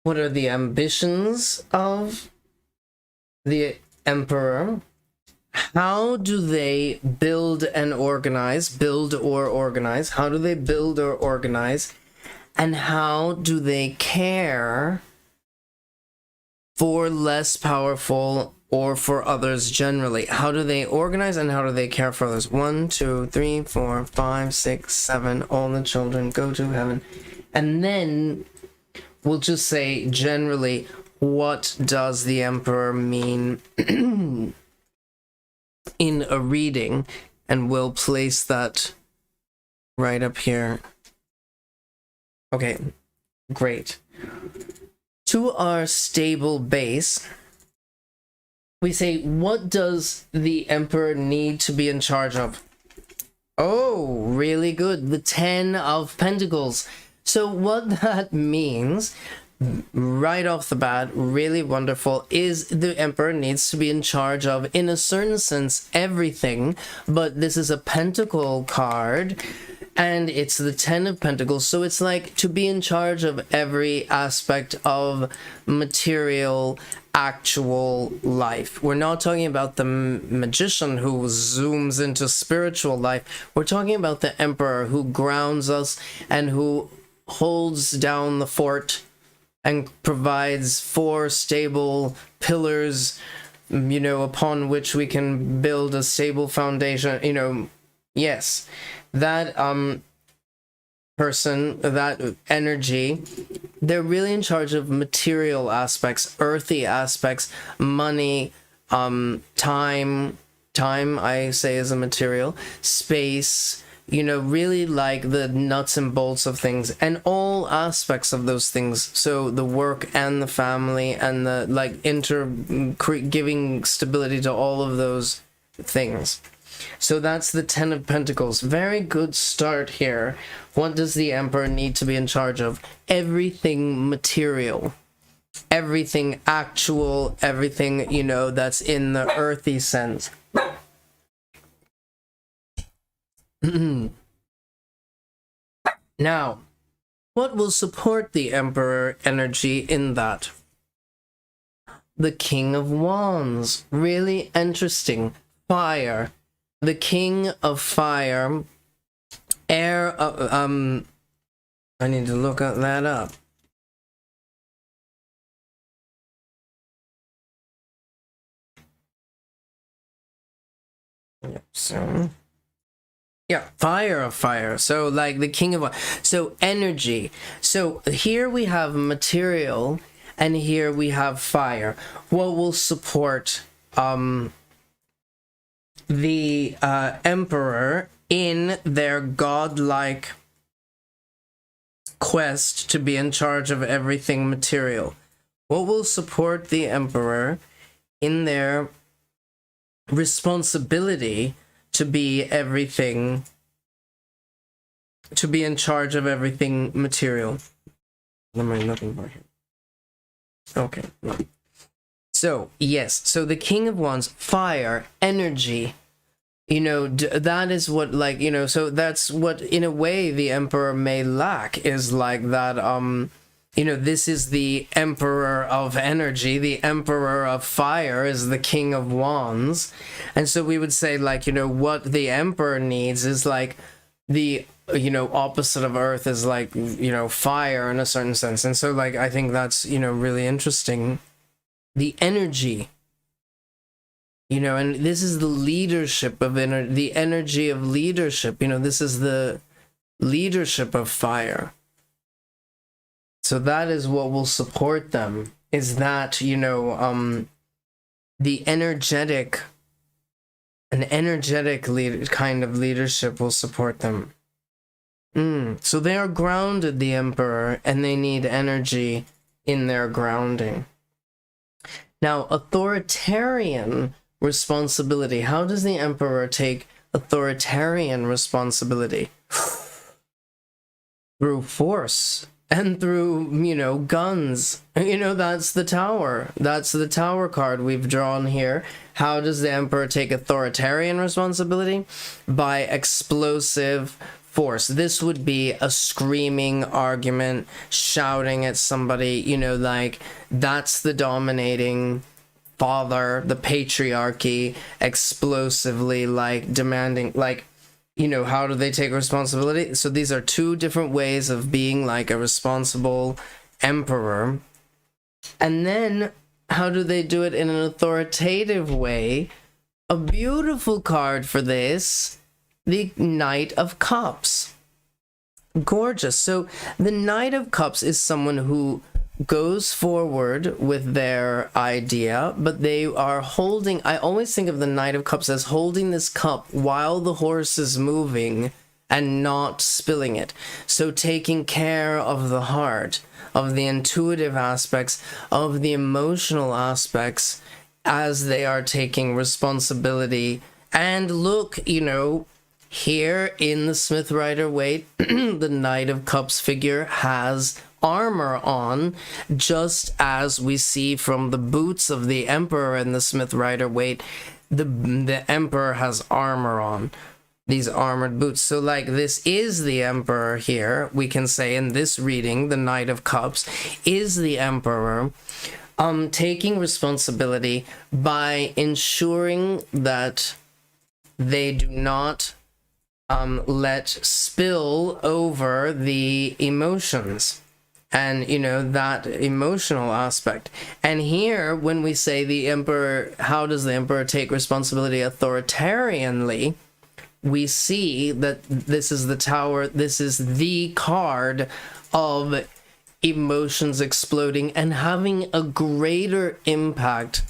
What are the ambitions of the Emperor? How do they build or organize? How do they build or organize? And how do they care for less powerful or for others generally? How do they organize and how do they care for others? 1, 2, 3, 4, 5, 6, 7, all the children go to heaven. And then we'll just say generally, what does the Emperor mean in a reading? And we'll place that right up here. Okay, great. To our stable base, we say, what does the Emperor need to be in charge of? Oh, really good. The 10 of Pentacles. So what that means, right off the bat, really wonderful, is the Emperor needs to be in charge of, in a certain sense, everything. But this is a Pentacle card, and it's the 10 of Pentacles. So it's like to be in charge of every aspect of material, actual life. We're not talking about the magician who zooms into spiritual life. We're talking about the Emperor who grounds us and who holds down the fort and provides 4 stable pillars, upon which we can build a stable foundation. Yes, that person, that energy, they're really in charge of material aspects, earthy aspects, money, time I say is a material, space, really like the nuts and bolts of things and all aspects of those things. So the work and the family and the giving stability to all of those things. So that's the 10 of Pentacles. Very good start here. What does the Emperor need to be in charge of? Everything material, everything actual, everything, that's in the earthy sense. Now, What will support the Emperor energy in that? The King of Wands. Really interesting. Fire. The King of Fire. Air. I need to look that up. Yep, so. Yeah, fire of fire. So like the king of, so energy. So here we have material and here we have fire. What will support the emperor in their godlike quest to be in charge of everything material? What will support the emperor in their responsibility to be everything, to be in charge of everything material? What am I looking for here? Okay. So, yes. So the King of Wands, fire, energy. You know, that is what, like, you know, so that's what, in a way, the Emperor may lack, is like that, you know, this is the Emperor of energy. The Emperor of fire is the King of Wands. And so we would say, like, you know, what the Emperor needs is like the, you know, opposite of earth is like, you know, fire in a certain sense. And so, like, I think that's, you know, really interesting. The energy, you know, and this is the leadership of the energy of leadership. You know, this is the leadership of fire. So that is what will support them, is that, you know, the energetic kind of leadership will support them. So they are grounded, the Emperor, and they need energy in their grounding. Now, authoritarian responsibility. How does the Emperor take authoritarian responsibility? Through force. And through, you know, guns. You know, that's the Tower. That's the Tower card we've drawn here. How does the Emperor take authoritarian responsibility? By explosive force. This would be a screaming argument, shouting at somebody, you know, like, that's the dominating father, the patriarchy, explosively, like, demanding, like, you know, how do they take responsibility? So these are two different ways of being like a responsible emperor. And then how do they do it in an authoritative way? A beautiful card for this, the Knight of Cups. Gorgeous. So the Knight of Cups is someone who goes forward with their idea, but they are holding, I always think of the Knight of Cups as holding this cup while the horse is moving and not spilling it. So taking care of the heart, of the intuitive aspects, of the emotional aspects as they are taking responsibility. And look, you know, here in the Smith Rider-Waite, the Knight of Cups figure has armor on, just as we see from the boots of the Emperor and the Smith Rider-Waite. The Emperor has armor on, these armored boots. So, like, this is the Emperor here. We can say in this reading, the Knight of Cups is the Emperor, taking responsibility by ensuring that they do not let spill over the emotions. And, you know, that emotional aspect. And here, when we say the Emperor, how does the Emperor take responsibility authoritarianly? We see that this is the Tower, this is the card of emotions exploding and having a greater impact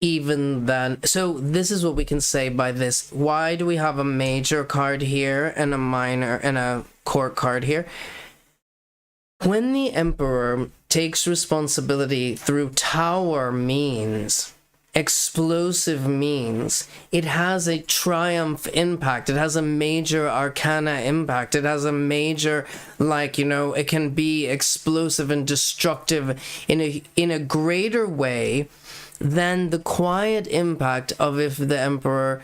even than. So this is what we can say by this. Why do we have a major card here and a minor and a court card here? When the Emperor takes responsibility through Tower means, explosive means, it has a triumph impact. It has a major arcana impact. It has a major, like, you know, it can be explosive and destructive in a greater way than the quiet impact of if the Emperor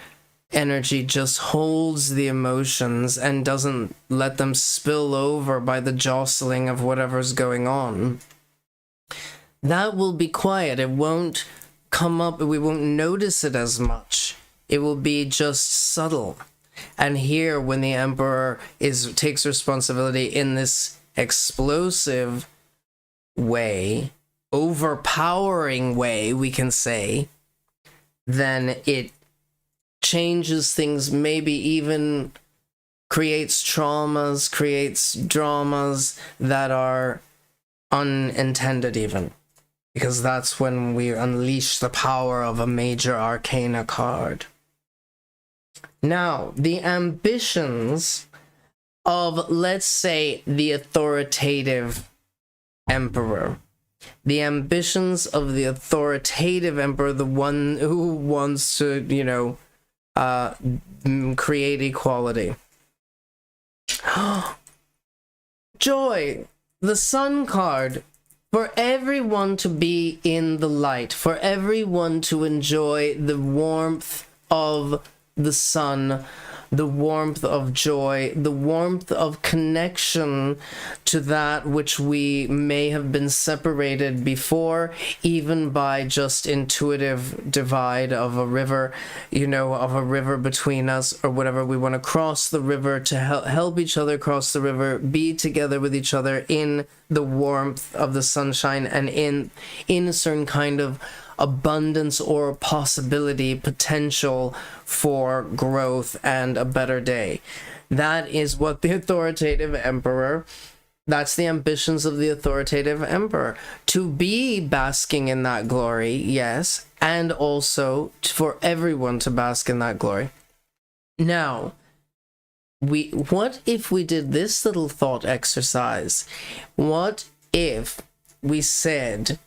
energy just holds the emotions and doesn't let them spill over by the jostling of whatever's going on, that will be quiet. It won't come up, we won't notice it as much. It will be just subtle. And here, when the Emperor takes responsibility in this explosive way, overpowering way, we can say, then it changes things, maybe even creates traumas, creates dramas that are unintended even. Because that's when we unleash the power of a major arcana card. Now, the ambitions of, let's say, the authoritative emperor. The ambitions of the authoritative emperor, the one who wants to, create equality. Joy, the sun card. For everyone to be in the light, for everyone to enjoy the warmth of the sun, the warmth of joy, the warmth of connection to that which we may have been separated before, even by just intuitive divide of a river, of a river between us or whatever. We want to cross the river to help each other cross the river, be together with each other in the warmth of the sunshine and in a certain kind of abundance or possibility, potential for growth and a better day. That is what the authoritative emperor, that's the ambitions of the authoritative emperor. To be basking in that glory, yes, and also for everyone to bask in that glory. Now, what if we did this little thought exercise? What if we said,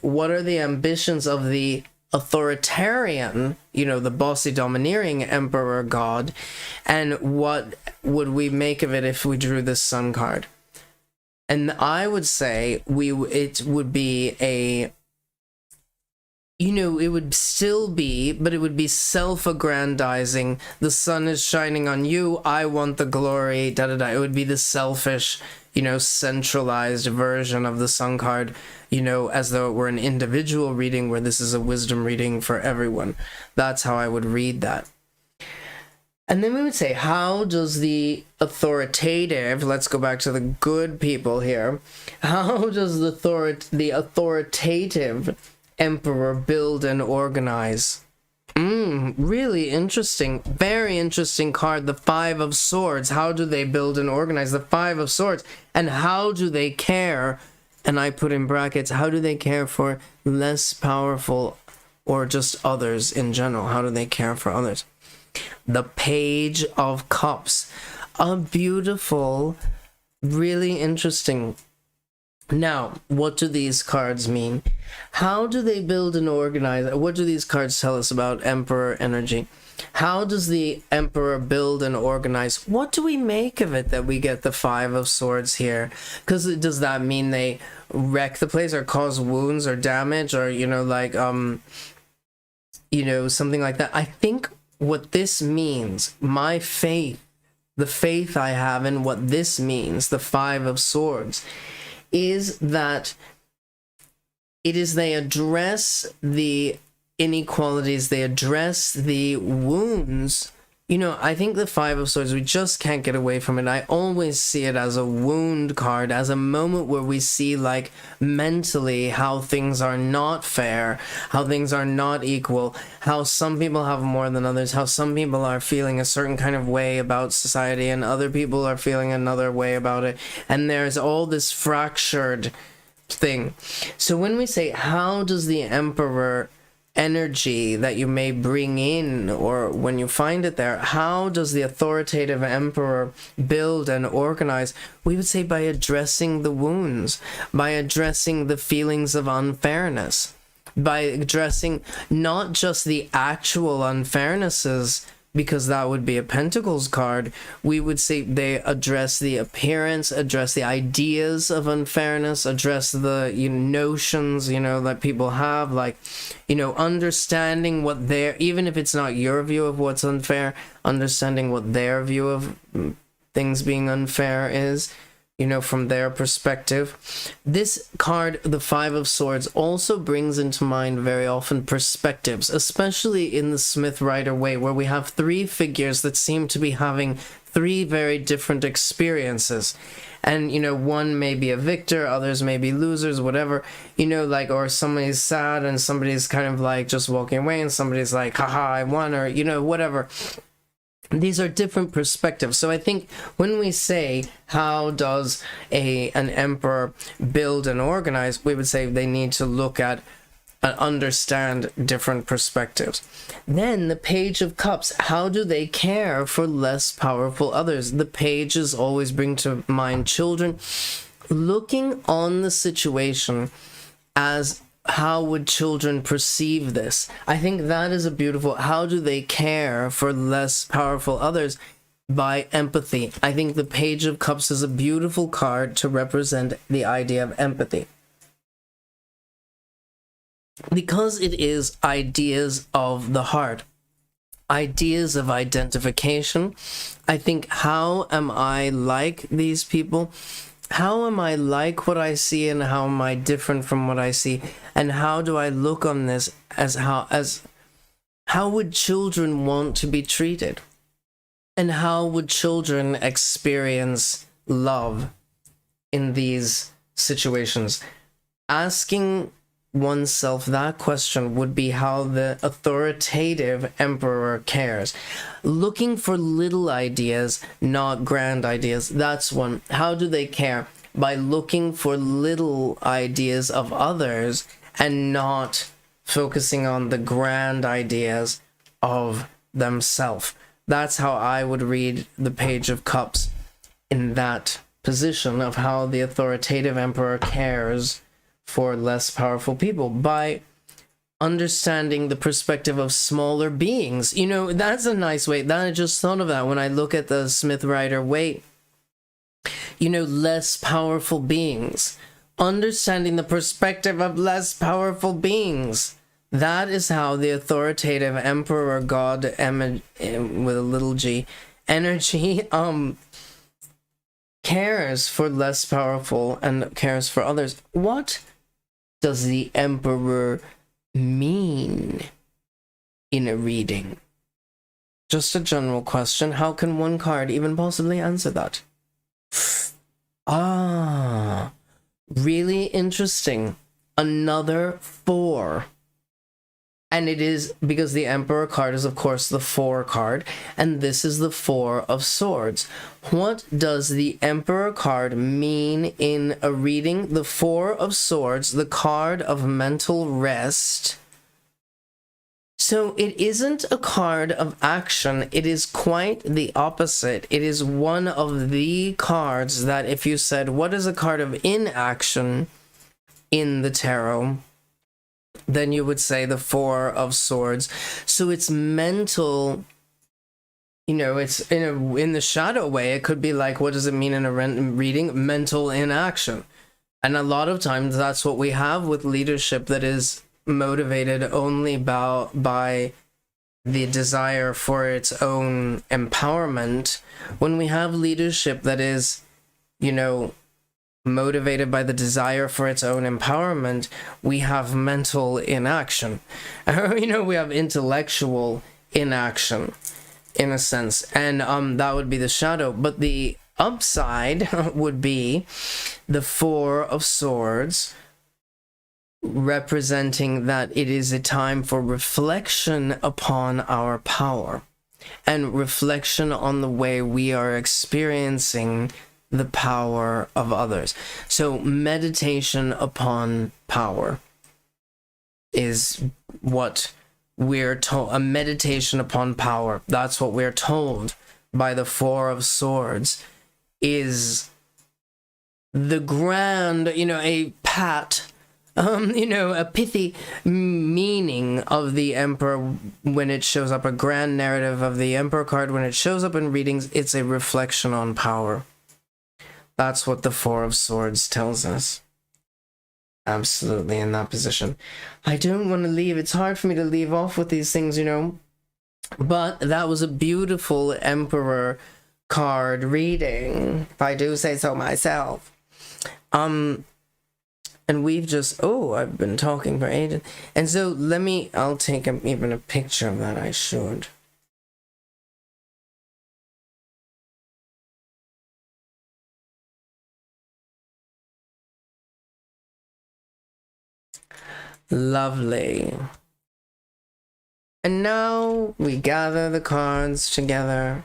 what are the ambitions of the authoritarian, the bossy domineering emperor god, and what would we make of it if we drew this sun card? And I would say it would be it would still be, but it would be self-aggrandizing. The sun is shining on you, I want the glory, da-da-da. It would be the selfish, centralized version of the sun card, as though it were an individual reading where this is a wisdom reading for everyone. That's how I would read that. And then we would say, how does the authoritative, let's go back to the good people here, how does the authoritative emperor build and organize? Really interesting. Very interesting card. The Five of Swords. How do they build and organize? The Five of Swords. And how do they care? And I put in brackets, how do they care for less powerful or just others in general? How do they care for others? The Page of Cups. A beautiful, really interesting. Now, what do these cards mean? How do they build and organize? What do these cards tell us about Emperor energy? How does the Emperor build and organize? What do we make of it that we get the Five of Swords here? Because does that mean they wreck the place or cause wounds or damage or, something like that? I think what this means, my faith, the faith I have in what this means, the Five of Swords, is that they address the inequalities, they address the wounds. I think the Five of Swords, we just can't get away from it. I always see it as a wound card, as a moment where we see, mentally how things are not fair, how things are not equal, how some people have more than others, how some people are feeling a certain kind of way about society and other people are feeling another way about it. And there's all this fractured thing. So when we say, how does the Emperor energy that you may bring in, or when you find it there, how does the authoritative emperor build and organize? We would say by addressing the wounds, by addressing the feelings of unfairness, by addressing not just the actual unfairnesses because that would be a Pentacles card, we would say they address the appearance, address the ideas of unfairness, address the notions, that people have, like, understanding what their, even if it's not your view of what's unfair, understanding what their view of things being unfair is, from their perspective. This card, the Five of Swords, also brings into mind very often perspectives, especially in the Smith Rider way, where we have three figures that seem to be having three very different experiences. And, one may be a victor, others may be losers, whatever, or somebody's sad and somebody's kind of like just walking away and somebody's like, haha, I won, or, whatever. These are different perspectives. So I think when we say, how does an emperor build and organize, we would say they need to look at and understand different perspectives. Then the Page of Cups, how do they care for less powerful others? The pages always bring to mind children. Looking on the situation as, how would children perceive this? I think that is a beautiful, how do they care for less powerful others? By empathy. I think the Page of Cups is a beautiful card to represent the idea of empathy, because it is ideas of the heart, ideas of identification. I think, how am I like these people? How am I like what I see, and how am I different from what I see? And how do I look on this as how would children want to be treated? And how would children experience love in these situations? Asking oneself that question would be how the authoritative emperor cares. Looking for little ideas, not grand ideas. That's one. How do they care? By looking for little ideas of others and not focusing on the grand ideas of themselves. That's how I would read the Page of Cups, in that position of how the authoritative emperor cares for less powerful people, by understanding the perspective of smaller beings. That's a nice way. I just thought of that when I look at the Smith Rider way. Less powerful beings. Understanding the perspective of less powerful beings. That is how the authoritative emperor god, with a little g, energy, cares for less powerful and cares for others. What does the emperor mean in a reading? Just a general question. How can one card even possibly answer that? Really interesting. Another 4. And it is because the Emperor card is, of course, the 4 card, and this is the 4 of Swords. What does the Emperor card mean in a reading? The 4 of Swords, the card of mental rest. So it isn't a card of action, it is quite the opposite. It is one of the cards that, if you said, what is a card of inaction in the tarot, then you would say the 4 of Swords. So it's mental, it's in the shadow way. It could be like, what does it mean in a reading? Mental inaction. And a lot of times that's what we have with leadership that is motivated only by the desire for its own empowerment. When we have leadership that is, motivated by the desire for its own empowerment, we have mental inaction. We have intellectual inaction, in a sense, and that would be the shadow. But the upside would be the 4 of Swords, representing that it is a time for reflection upon our power and reflection on the way we are experiencing the power of others. So meditation upon power is what we're told. A meditation upon power, that's what we're told by the 4 of Swords, is the grand, a pat a pithy meaning of the Emperor when it shows up, a grand narrative of the Emperor card when it shows up in readings. It's a reflection on power. That's what the Four of Swords tells us. Absolutely in that position. I don't want to leave. It's hard for me to leave off with these things, But that was a beautiful Emperor card reading, if I do say so myself. And we've just, I've been talking for ages. And so I'll take even a picture of that, I should. Lovely. And now we gather the cards together.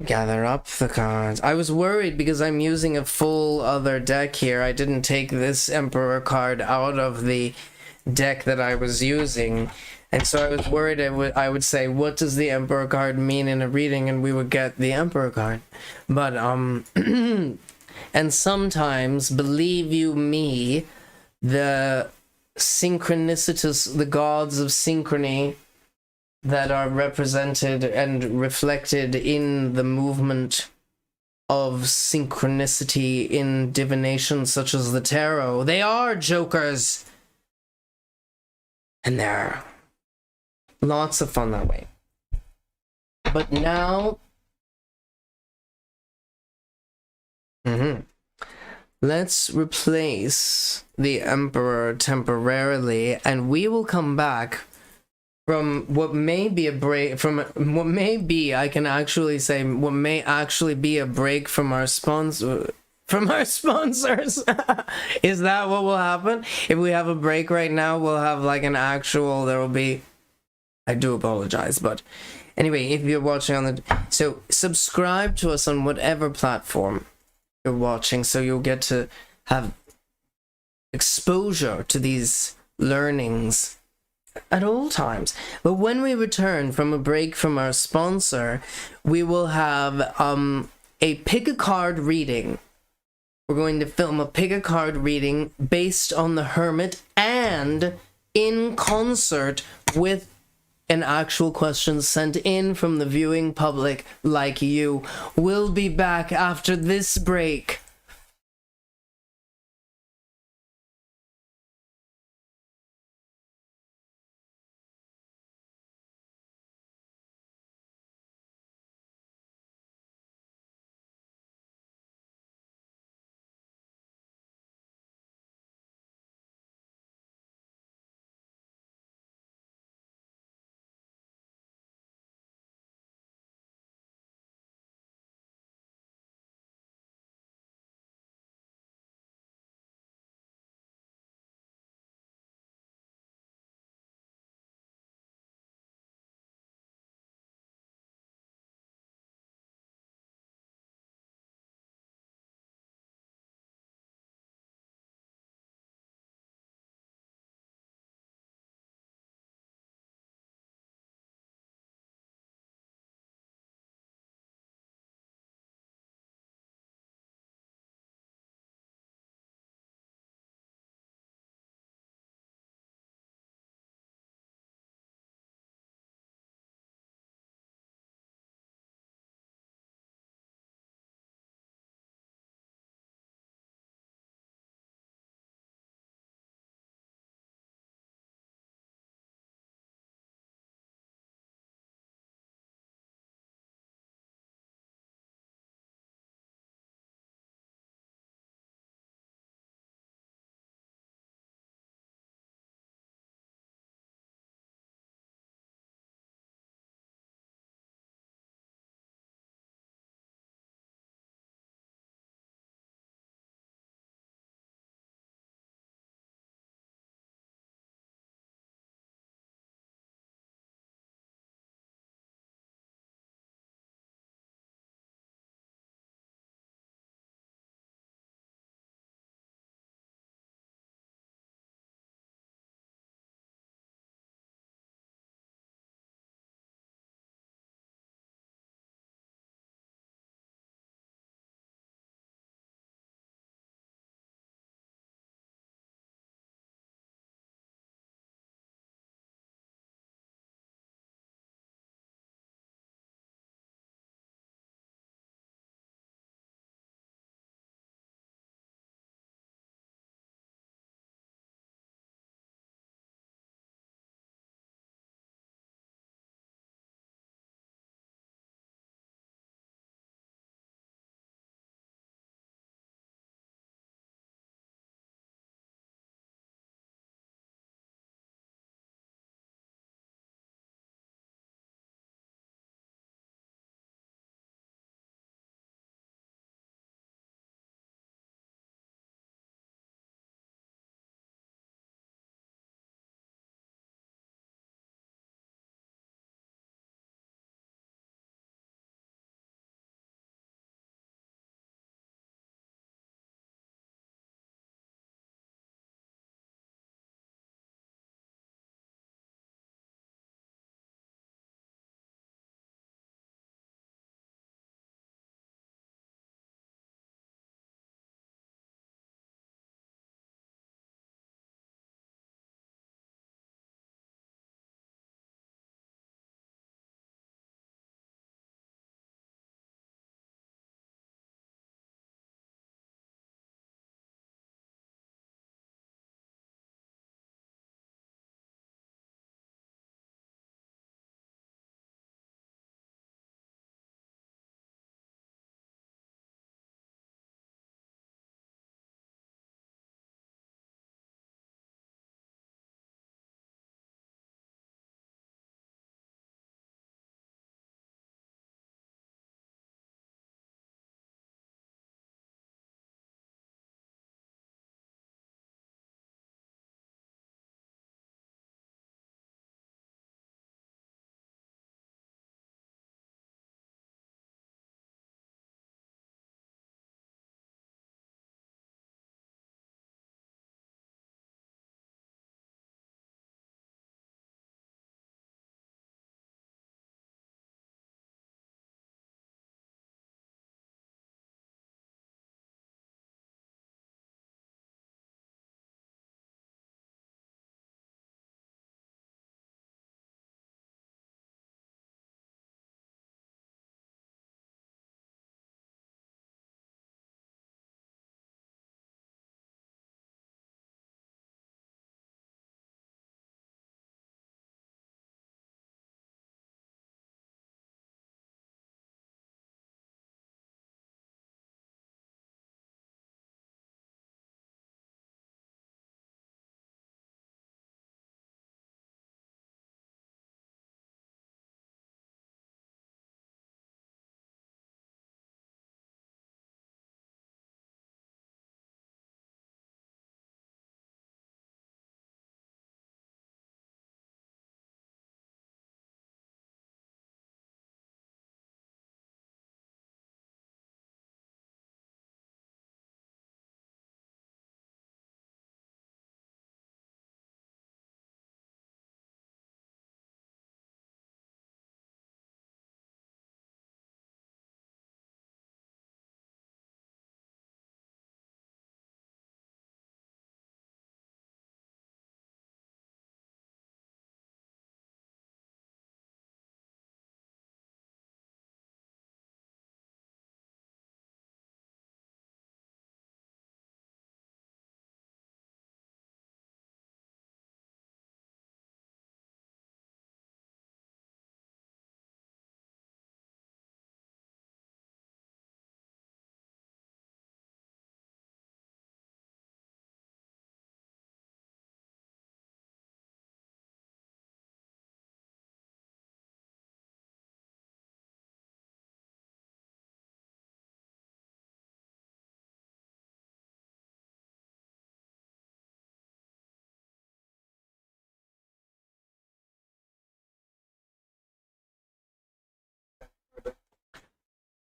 Gather up the cards. I was worried because I'm using a full other deck here. I didn't take this Emperor card out of the deck that I was using. And so I was worried I would say, what does the Emperor card mean in a reading? And we would get the Emperor card. But, and sometimes, believe you me, the synchronicitous, the gods of synchrony that are represented and reflected in the movement of synchronicity in divination such as the tarot, they are jokers. And they're lots of fun that way. But now, let's replace the Emperor temporarily, and we will come back from what may be a break, from what may be, I can actually say, what may actually be a break from our sponsors. Is that what will happen? If we have a break right now, we'll have like an actual, there will be, I do apologize, but anyway, if you're watching on so subscribe to us on whatever platform you're watching, so you'll get to have exposure to these learnings at all times. But when we return from a break from our sponsor, we will have a pick a card reading. We're going to film a pick a card reading based on the Hermit and in concert with an actual question sent in from the viewing public like you. We'll be back after this break.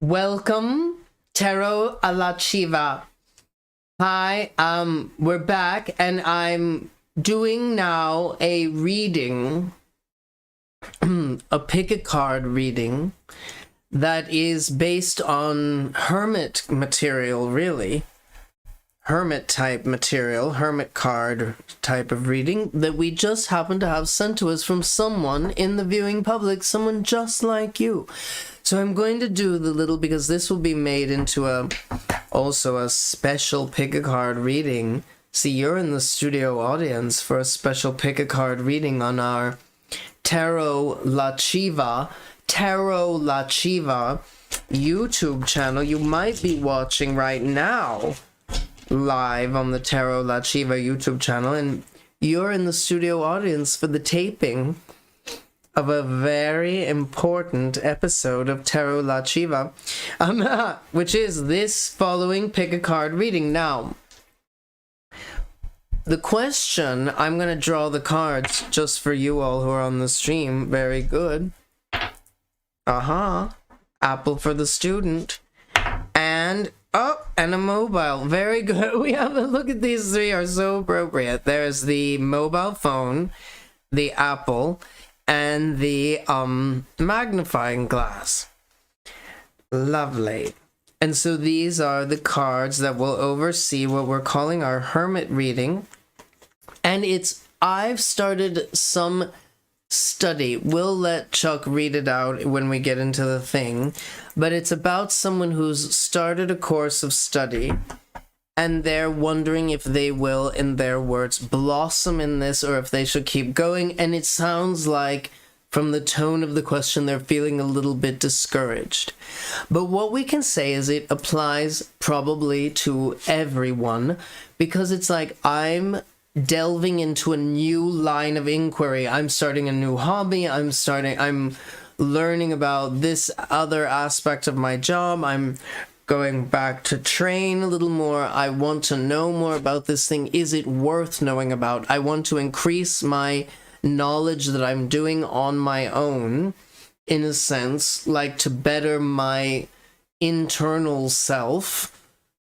Welcome, Tarot alla Chiva. Hi, we're back, and I'm doing now a reading, a pick a card reading that is based on hermit material, really. Hermit type material, hermit card type of reading that we just happen to have sent to us from someone in the viewing public, someone just like you. So I'm going to do the little, because this will be made into also a special pick a card reading. See, you're in the studio audience for a special pick a card reading on our Tarot La Chiva YouTube channel. You might be watching right now live on the Tarot La Chiva YouTube channel, and you're in the studio audience for the taping of a very important episode of Tarot La Chiva, which is this following pick a card reading. Now, the question, I'm going to draw the cards just for you all who are on the stream. Very good. Apple for the student. And and a mobile. Very good. We have a look at these three, are so appropriate. There's the mobile phone, the apple, and the magnifying glass. Lovely. And so these are the cards that will oversee what we're calling our hermit reading. And I've started some study. We'll let Chuck read it out when we get into the thing, but it's about someone who's started a course of study and they're wondering if they will, in their words, blossom in this or if they should keep going. And it sounds like from the tone of the question they're feeling a little bit discouraged. But what we can say is it applies probably to everyone, because it's like, I'm delving into a new line of inquiry. I'm starting a new hobby. I'm learning about this other aspect of my job. I'm going back to train a little more. I want to know more about this thing. Is it worth knowing about? I want to increase my knowledge that I'm doing on my own, in a sense, like to better my internal self,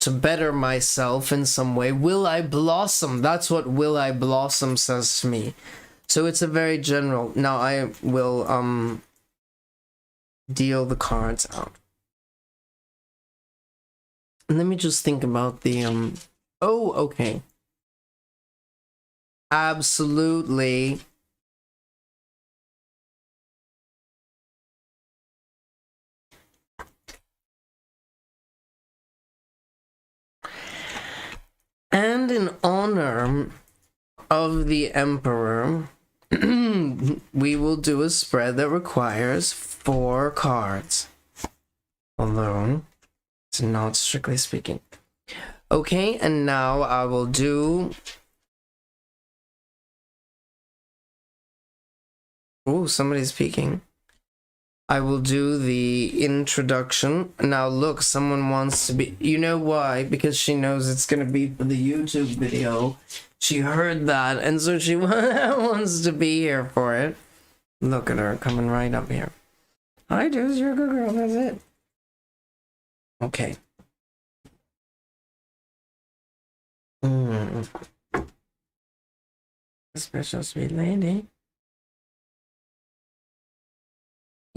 to better myself in some way. Will I blossom? That's what will I blossom says to me. So it's a very general. Now I will deal the cards out. And let me just think about the oh, okay. Absolutely. And in honor of the Emperor, we will do a spread that requires 4 cards. Although, it's not strictly speaking. Okay, and now I will do... Oh, somebody's speaking. I will do the introduction. Now look, someone wants to be... You know why? Because she knows it's going to be for the YouTube video. She heard that, and so she wants to be here for it. Look at her coming right up here. Hi, dudes, you're a good girl, that's it. Okay. Special sweet lady.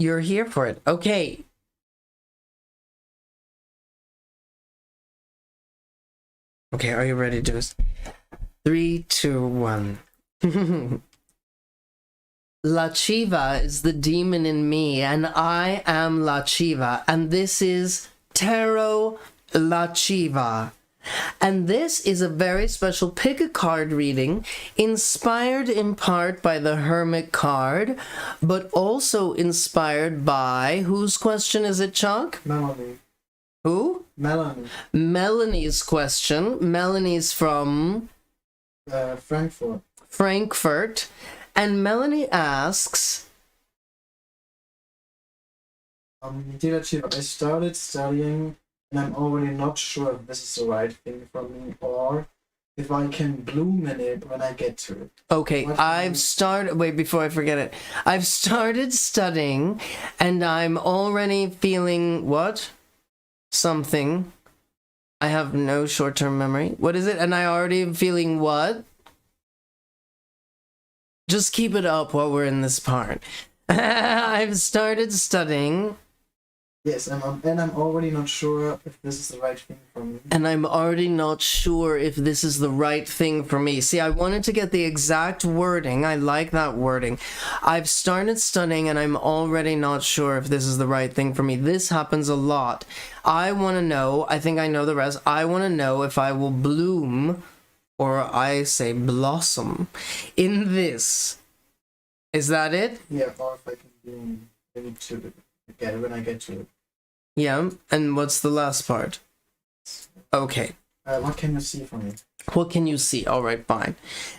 You're here for it. Okay. Okay, are you ready, dudes? 3, 2, 1. La Chiva is the demon in me, and I am La Chiva, and this is Tarot La Chiva. And this is a very special pick a card reading, inspired in part by the Hermit card, but also inspired by, whose question is it, Chuck? Melanie. Who? Melanie. Melanie's question. Melanie's from... Frankfurt. Frankfurt. And Melanie asks... Dear Chiva, I started studying and I'm already not sure if this is the right thing for me or if I can bloom in it when I get to it. Okay, wait, before I forget it. I've started studying and I'm already feeling what? something. I have no short-term memory. What is it? And I already am feeling what? Just keep it up while we're in this part. I've started studying. Yes, and I'm already not sure if this is the right thing for me. And I'm already not sure if this is the right thing for me. See, I wanted to get the exact wording. I like that wording. I've started studying and I'm already not sure if this is the right thing for me. This happens a lot. I want to know, I think I know the rest. I want to know if I will bloom, or I say blossom, in this. Is that it? Yeah, or if I can bloom into it when I get to it. Yeah, and what's the last part? Okay. What can you see from it? What can you see? All right, fine.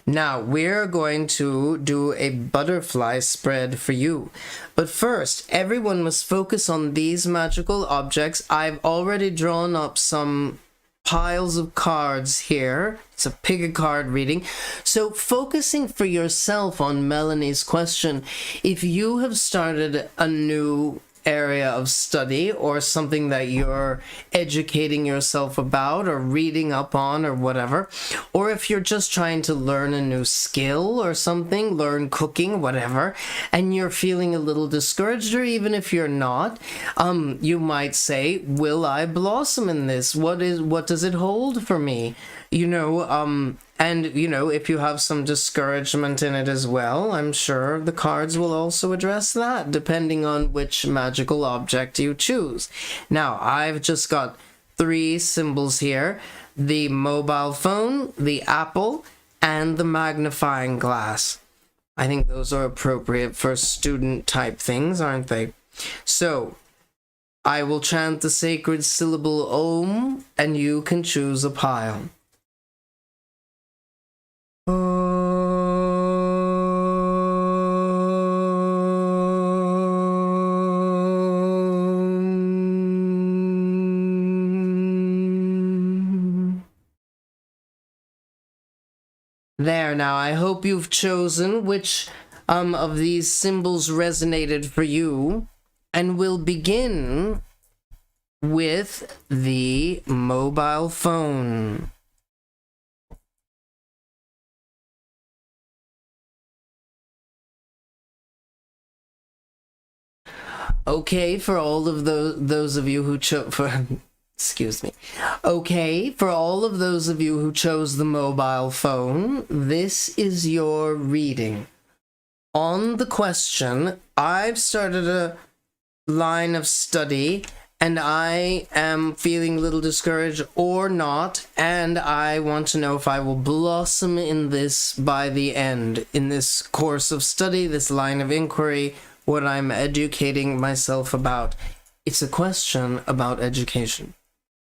Now, we're going to do a butterfly spread for you. But first, everyone must focus on these magical objects. I've already drawn up some piles of cards here. It's a pick a card reading. So focusing for yourself on Melanie's question, if you have started a new area of study or something that you're educating yourself about or reading up on or whatever, or if you're just trying to learn a new skill or something, learn cooking, whatever, and you're feeling a little discouraged, or even if you're not, you might say, will I blossom in this? What does it hold for me? And, if you have some discouragement in it as well, I'm sure the cards will also address that, depending on which magical object you choose. Now, I've just got 3 symbols here: the mobile phone, the apple, and the magnifying glass. I think those are appropriate for student-type things, aren't they? So, I will chant the sacred syllable Om, and you can choose a pile. There, now, I hope you've chosen which of these symbols resonated for you, and we'll begin with the mobile phone. Okay, for all of those of you who chose excuse me. Okay, for all of those of you who chose the mobile phone, this is your reading. On the question, I've started a line of study and I am feeling a little discouraged or not, and I want to know if I will blossom in this by the end, in this course of study, this line of inquiry, what I'm educating myself about. It's a question about education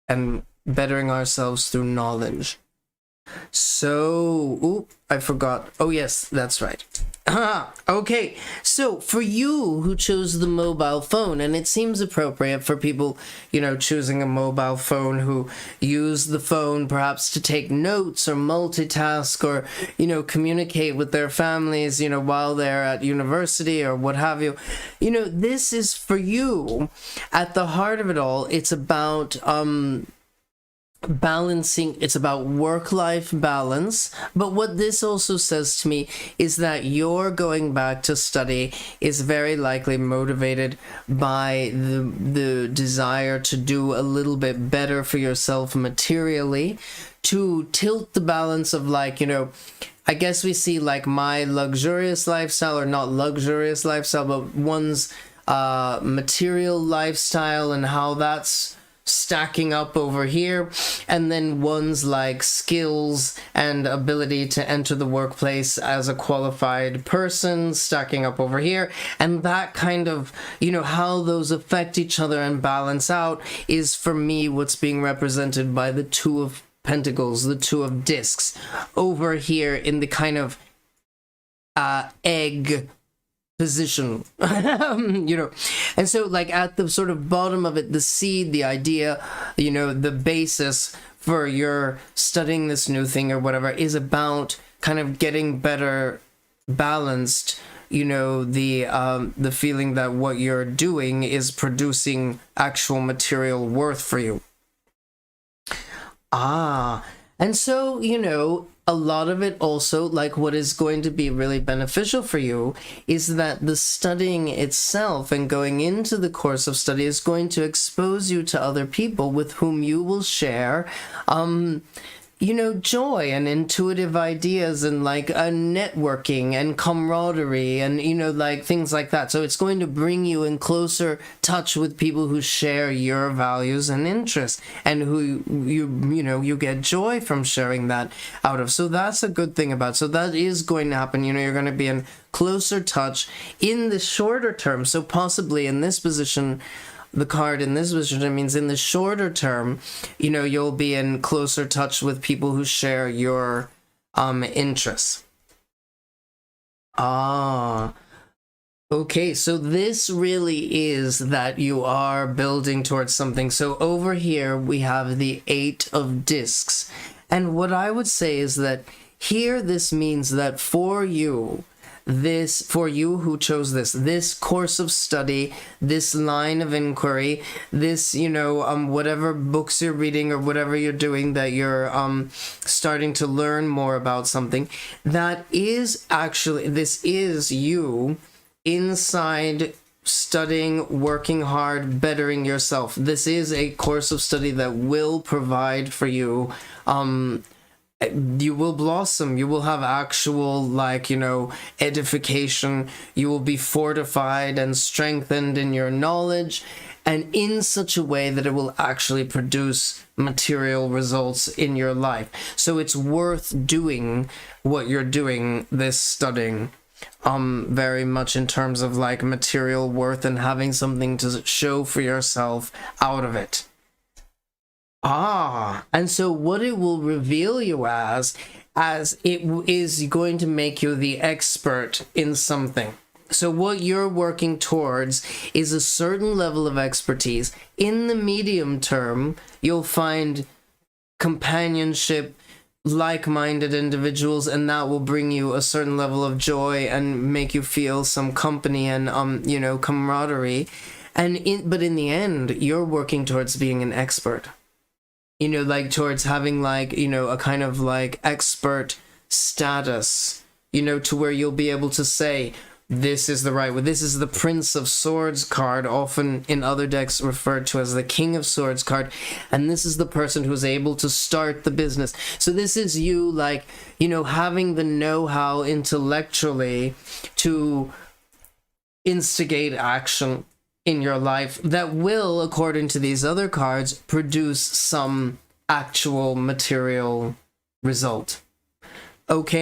and bettering ourselves through knowledge. So, I forgot. Oh yes, that's right. Okay, so for you who chose the mobile phone, and it seems appropriate for people, choosing a mobile phone who use the phone perhaps to take notes or multitask or, communicate with their families, while they're at university or what have you. This is for you. At the heart of it all, it's about, balancing, it's about work-life balance. But what this also says to me is that your going back to study is very likely motivated by the desire to do a little bit better for yourself materially, to tilt the balance of I guess we see my luxurious lifestyle, or not luxurious lifestyle, but one's material lifestyle and how that's stacking up over here, and then one's skills and ability to enter the workplace as a qualified person stacking up over here, and that kind of how those affect each other and balance out is for me what's being represented by the 2 of Pentacles, the 2 of Discs over here in the kind of egg position. And so at the sort of bottom of it, the seed, the idea, the basis for your studying this new thing or whatever is about kind of getting better balanced, you know, the feeling that what you're doing is producing actual material worth for you. And so, you know, a lot of it also, like what is going to be really beneficial for you is that the studying itself and going into the course of study is going to expose you to other people with whom you will share, you know, joy and intuitive ideas and like a networking and camaraderie and, you know, like things like that. So it's going to bring you in closer touch with people who share your values and interests and who you get joy from sharing that out of. So that's a good thing about it. So that is going to happen. You know, you're going to be in closer touch in the shorter term. So possibly in this position, the card in this position means in the shorter term, you know, you'll be in closer touch with people who share your interests. Okay, so this really is that you are building towards something. So over here we have the 8 of discs. And what I would say is that here this means that for you who chose this course of study, this line of inquiry, this, you know, whatever books you're reading or whatever you're doing, that you're starting to learn more about something, that is actually, this is you inside studying, working hard, bettering yourself. This is a course of study that will provide for you, you will blossom, you will have actual, like, you know, edification, you will be fortified and strengthened in your knowledge, and in such a way that it will actually produce material results in your life. So it's worth doing what you're doing, this studying, very much in terms of like material worth and having something to show for yourself out of it. And so what it will reveal you as it is going to make you the expert in something. So what you're working towards is a certain level of expertise. In the medium term, you'll find companionship, like-minded individuals, and that will bring you a certain level of joy and make you feel some company and, you know, camaraderie. But in the end, you're working towards being an expert. You know, like towards having like, you know, a kind of like expert status, you know, to where you'll be able to say, this is the right way. This is the Prince of Swords card, often in other decks referred to as the King of Swords card. And this is the person who's able to start the business. So this is you, like, you know, having the know-how intellectually to instigate action in your life that will, according to these other cards, produce some actual material result. Okay.